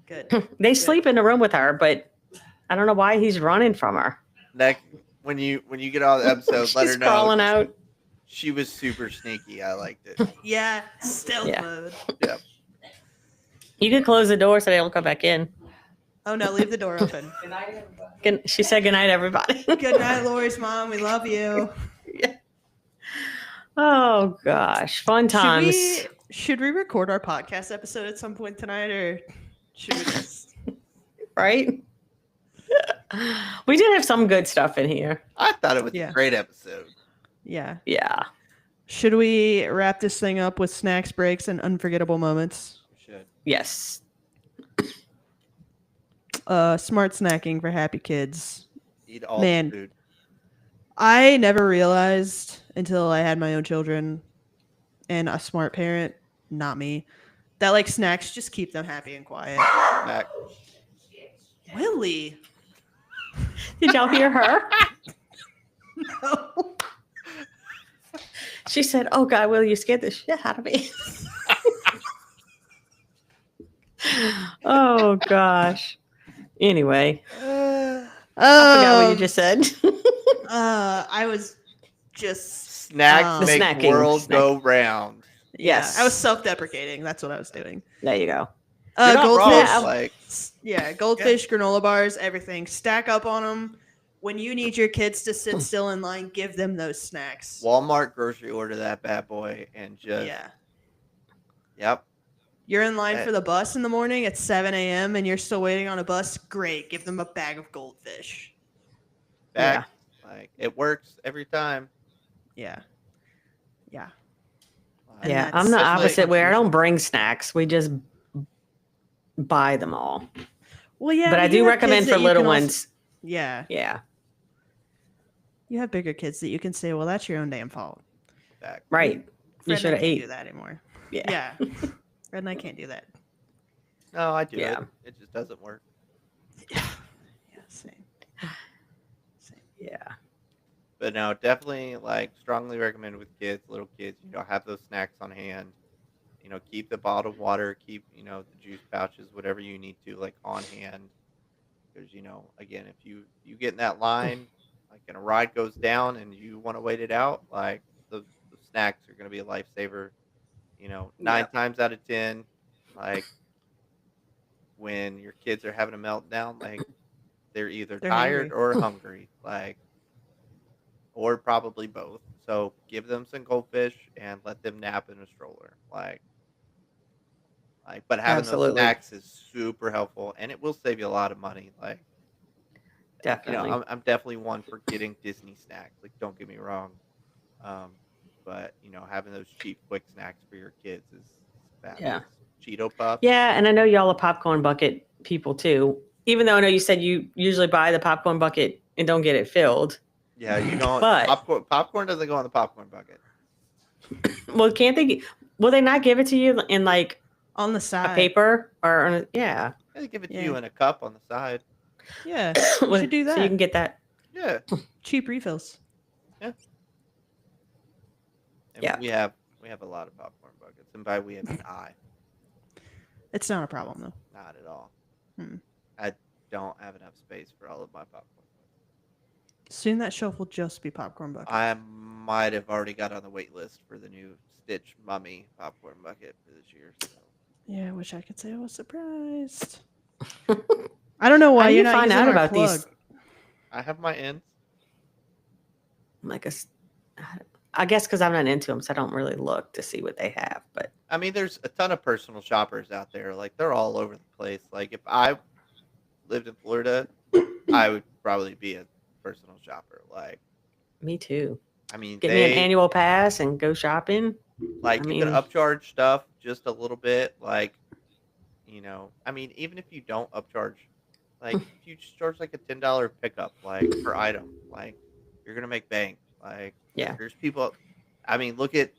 Good. They sleep in the room with her, but I don't know why he's running from her. Next, when you get on the episode, let her She's know crawling out. she was super sneaky. I liked it. Yeah. Stealth Yeah. mode. You could close the door so they don't come back in. Oh, no. Leave the door open. She said goodnight, everybody. Good night, Lori's mom. We love you. Oh gosh, fun times. Should we record our podcast episode at some point tonight, or should we just? Right? We did have some good stuff in here. I thought it was Yeah. a great episode. Yeah. Yeah. Should we wrap this thing up with snacks, breaks, and unforgettable moments? We should. Yes. Smart snacking for happy kids. Eat all Man. the food. I never realized until I had my own children and a smart parent, not me, that like snacks just keep them happy and quiet. Back. Willie. Did y'all hear her? No. She said, "Oh God, Will, you scared the shit out of me." Oh gosh. Anyway, I forgot what you just said. I was just Snacks make Snacking. world go round. Yes. Yeah, I was self-deprecating. That's what I was doing. There you go. You're not wrong, Goldfish. like, Yeah, goldfish, granola bars, everything. Stack up on them. When you need your kids to sit still in line, give them those snacks. Walmart grocery order that bad boy and just Yeah. Yep. You're in line for the bus in the morning at 7 a.m. and you're still waiting on a bus. Great. Give them a bag of goldfish. Back. Like it works every time. Yeah. Yeah. Like, Yeah, that's I'm the definitely opposite way. I don't bring snacks. We just buy them all. Well, yeah. But I you do have recommend kids for that you little can also- ones. Yeah. Yeah. You have bigger kids that you can say, well, that's your own damn fault. back. Right. You Fred should and I have can't do ate. that anymore. Yeah. Yeah. Fred and I can't do that. No, I do. Yeah. It just doesn't work. Yeah, same. Yeah. But no, definitely like strongly recommend with kids, little kids, have those snacks on hand. Keep the bottled water, keep, the juice pouches, whatever you need to like on hand. Because, again, if you get in that line, like and a ride goes down and you want to wait it out, like the snacks are going to be a lifesaver. 9 times out of 10, like when your kids are having a meltdown, like they're either They're tired hungry. or hungry, like, or probably both. So give them some goldfish and let them nap in a stroller, but having Absolutely. those snacks is super helpful, and it will save you a lot of money. Like, Definitely. I'm definitely one for getting Disney snacks. Like, don't get me wrong, but having those cheap, quick snacks for your kids is fabulous. Yeah. Cheeto Puffs. Yeah, and I know y'all are popcorn bucket people too. Even though I know you said you usually buy the popcorn bucket and don't get it filled. Yeah, you don't. But- popcorn doesn't go in the popcorn bucket. Well, can't they? Will they not give it to you in like On the a side. paper or? Yeah. They give it to Yeah. you in a cup on the side. Yeah, we should do that. So you can get that. Yeah. Cheap refills. And Yeah. we have a lot of popcorn buckets, and by we have an I, It's not a problem though. not at all. Hmm. I don't have enough space for all of my popcorn buckets. Soon that shelf will just be popcorn buckets. I might have already got on the wait list for the new Stitch Mummy popcorn bucket for this year. So. Yeah, I wish I could say I was surprised. I don't know why How do you're you not find using out our about plug. these? I have my ends. Like I guess because I'm not into them, so I don't really look to see what they have. But I mean, there's a ton of personal shoppers out there. Like, they're all over the place. Like, if I lived in Florida, I would probably be a personal shopper. Like, me too. I mean, Get me an annual pass and go shopping. like, I you can mean- upcharge stuff just a little bit. Like, I mean, even if you don't upcharge, like, if you just charge like a $10 pickup, like, per item, like, you're gonna make bank. Like, Yeah. there's people. I mean, look at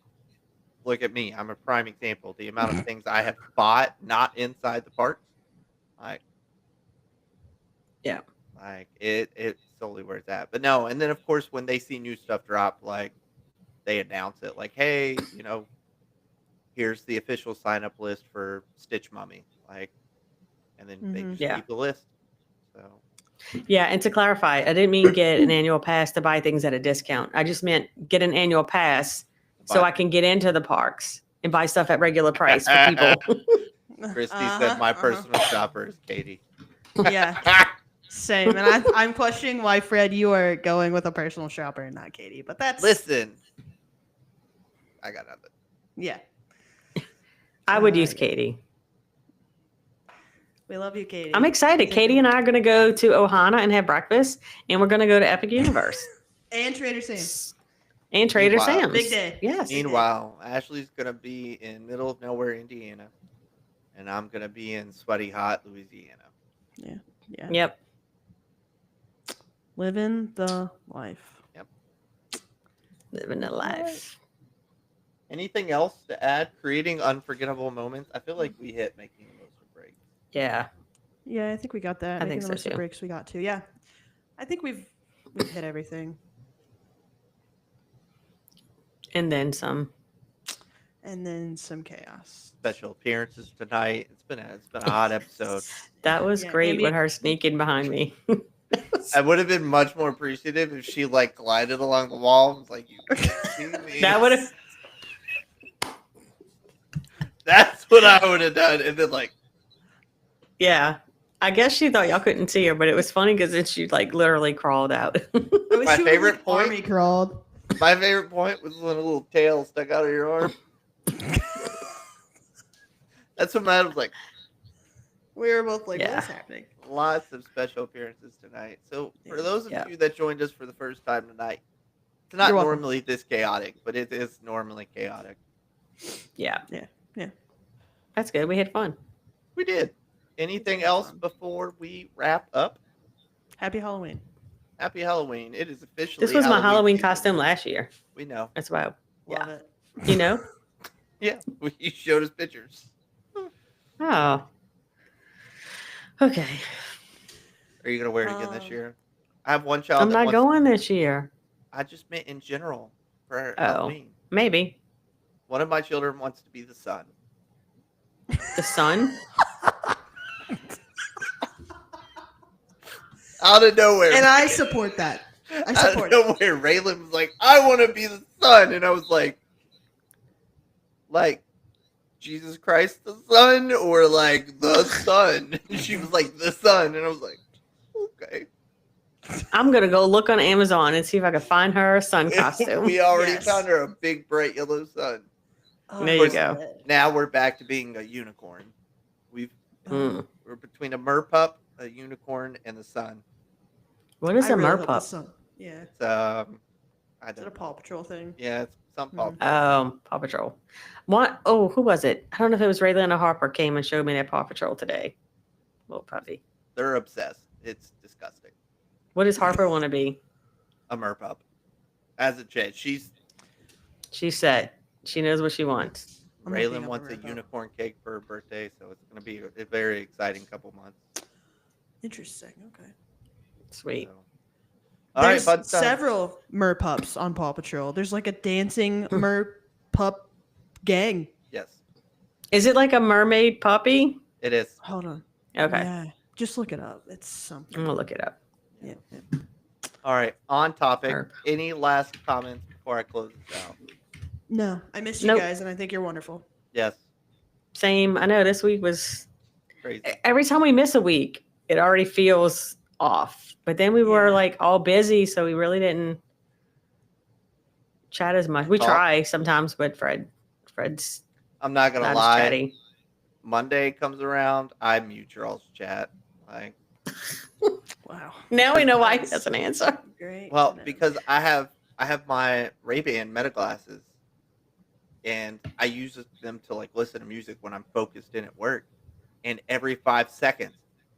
me. I'm a prime example. The amount of things I have bought not inside the parks, like, Yeah. like it's solely where it's at. But no, and then of course when they see new stuff drop, like, they announce it, like, hey, here's the official sign up list for Stitch Mummy, like, and then they just Yeah. keep the list. So Yeah, and to clarify, I didn't mean get an annual pass to buy things at a discount. I just meant get an annual pass so I can get into the parks and buy stuff at regular price for people. Christy Uh-huh, said my uh-huh. personal shopper is Katie. Yeah, same. And I'm questioning why, Fred, you are going with a personal shopper and not Katie. But that's Listen, I got nothing. yeah. I would Uh, use Katie. We love you, Katie. I'm excited. Katie and I are going to go to Ohana and have breakfast, and we're going to go to Epic Universe and Trader Sam's. and Trader Meanwhile- Sam's. Big day. Yes. Meanwhile, Ashley's gonna be in middle of nowhere, Indiana, and I'm gonna be in sweaty hot Louisiana. Yeah. Yep. Living the life. Living the life. Anything else to add? Creating unforgettable moments. I feel like we hit making the most of breaks. Yeah. Yeah, I think we got that. I Making think the so, most of too. breaks we got to. Yeah, I think we've hit everything, And then some. and then some chaos. Special appearances tonight. It's been a hot episode. That was Yeah, great Andy- with her sneaking behind me. I would have been much more appreciative if she like glided along the wall and was like, "You can't see me." That would have. That's what I would have done, and then like, Yeah. I guess she thought y'all couldn't see her, but it was funny because then she like literally crawled out. I wish My you favorite like point- army crawled. my favorite point was when a little tail stuck out of your arm. That's when I was like, We were both like, Yeah. "What's happening?" lots of special appearances tonight. So for those of Yeah. you that joined us for the first time tonight, it's not You're welcome. normally this chaotic, but it is normally chaotic. Yeah. Yeah. That's good. We had fun. We did. Anything It's else fun. before we wrap up? Happy Halloween. Happy Halloween. It is officially This was my Halloween season. costume last year. We know. That's why, Love it. you know? Yeah, you showed us pictures. Oh. Okay. Are you going to wear it again this Um, year? I have one child I'm that not wants, going this year. I just meant in general for Oh. Halloween. Maybe. One of my children wants to be the sun. The sun? Out of nowhere. And I support that. I Out support of it. nowhere, Raylan was like, I want to be the sun. And I was like, Jesus Christ the sun or like the sun? And she was like, the sun. And I was like, okay. I'm going to go look on Amazon and see if I can find her a sun costume. We already Yes. found her a big, bright yellow sun. Oh, There you I go. love it. Now we're back to being a unicorn. Mm. We're between a merpup, a unicorn, and the sun. What is I a really hope the merpup? sun- Yeah. It's I Is it don't a Paw Patrol thing? Yeah, it's some Paw Mhm. Patrol. Paw Patrol. What? Oh, who was it? I don't know if it was Raylan or Harper came and showed me that Paw Patrol today. Little puppy. They're obsessed. It's disgusting. What does Harper want to be? A merpup. As a chick, she's She said she knows what she wants. I'm looking Raylan up wants a merpup. unicorn cake for her birthday, so it's going to be a very exciting couple months. Interesting. Okay. Sweet. So. All right, There's fun time. several merpups on Paw Patrol. There's like a dancing merpup gang. Yes, Is it like a mermaid puppy? it is. Hold on. Okay. Yeah. Just look it up. It's something. I'm gonna look it up. Yeah. All right, on topic. Merp. Any last comments before I close this out? No, I miss you Nope. guys, and I think you're wonderful. Yes, Same. I know this week was crazy. every time we miss a week, it already feels off. But then we were Yeah. like all busy, so we really didn't chat as much. We Talk. try sometimes, but Fred's I'm not gonna not as lie. chatty. Monday comes around, I mute y'all's chat. Like, Wow. Now we know why he doesn't answer. Great. well, to know. because I have my Ray-Ban meta glasses, and I use them to like listen to music when I'm focused in at work. And every 5 seconds,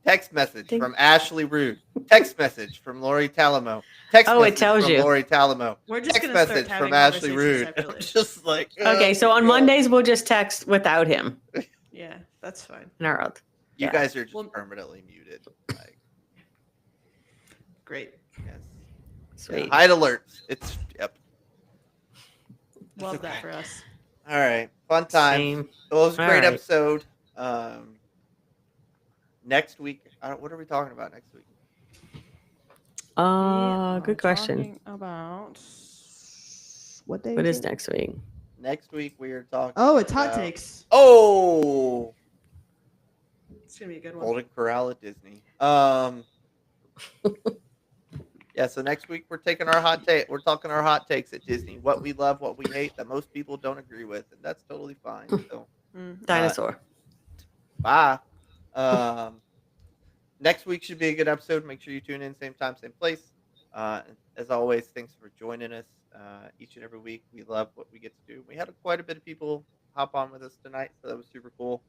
text message Ding. from Ashley Rude, text message from Lori Talamo, text Oh, it message tells from you. Lori Talamo, We're just text gonna start message having from Ashley conversations Rude. separately. I'm just like, Okay, so oh, on God. Mondays we'll just text without him. Yeah, that's fine. No, You yeah. guys are just Well- permanently muted. Like, Great. yes. Sweet. Hide alerts. It's yep. Love okay. that for us. All right, fun time. Same. Well, it was a All great right. episode. Next week, what are we talking about next week? Good question. Talking about what day? What is it? next week? Next week we are talking. Oh, it's hot about- takes. Oh, It's gonna be a good one. Golden Corral at Disney. Yeah. So next week we're taking our hot take. We're talking our hot takes at Disney. What we love, what we hate, that most people don't agree with, and that's totally fine. So Mhm. Dinosaur. bye. Next week should be a good episode. Make sure you tune in, same time, same place. As always, thanks for joining us each and every week. We love what we get to do. We had quite a bit of people hop on with us tonight, so that was super cool.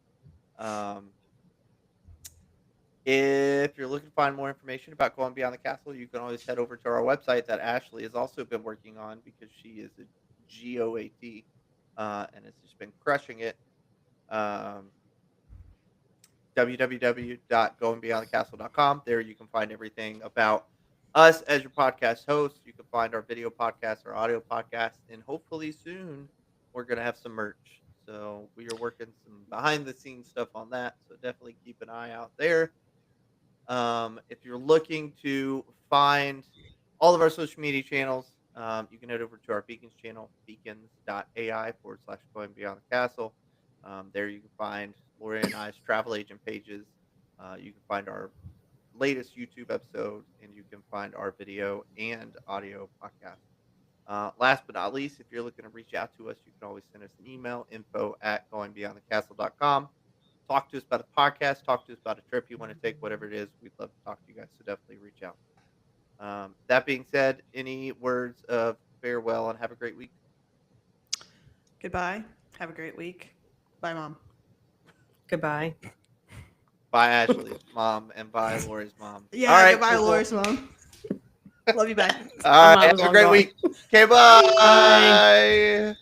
If you're looking to find more information about Going Beyond the Castle, you can always head over to our website that Ashley has also been working on because she is a GOAT and has just been crushing it. www.goingbeyondthecastle.com. There you can find everything about us as your podcast host. You can find our video podcast, our audio podcast, and hopefully soon we're going to have some merch. So we are working some behind the scenes stuff on that. So definitely keep an eye out there. If you're looking to find all of our social media channels, you can head over to our Beacons channel, beacons.ai/going beyond the castle. There you can find Lori and I's travel agent pages. You can find our latest YouTube episode, and you can find our video and audio podcast. Last but not least, if you're looking to reach out to us, you can always send us an email, info@goingbeyondthecastle.com. Talk to us about a podcast. Talk to us about a trip you want to take, whatever it is. We'd love to talk to you guys, so definitely reach out. That being said, any words of farewell and have a great week? Goodbye. Have a great week. Bye, Mom. Goodbye. Bye, Ashley's mom, and bye, Lori's mom. Yeah, All right, goodbye, cool. Laura's mom. Love you, bye. All right, Mom's have a long great gone. week. Okay, bye.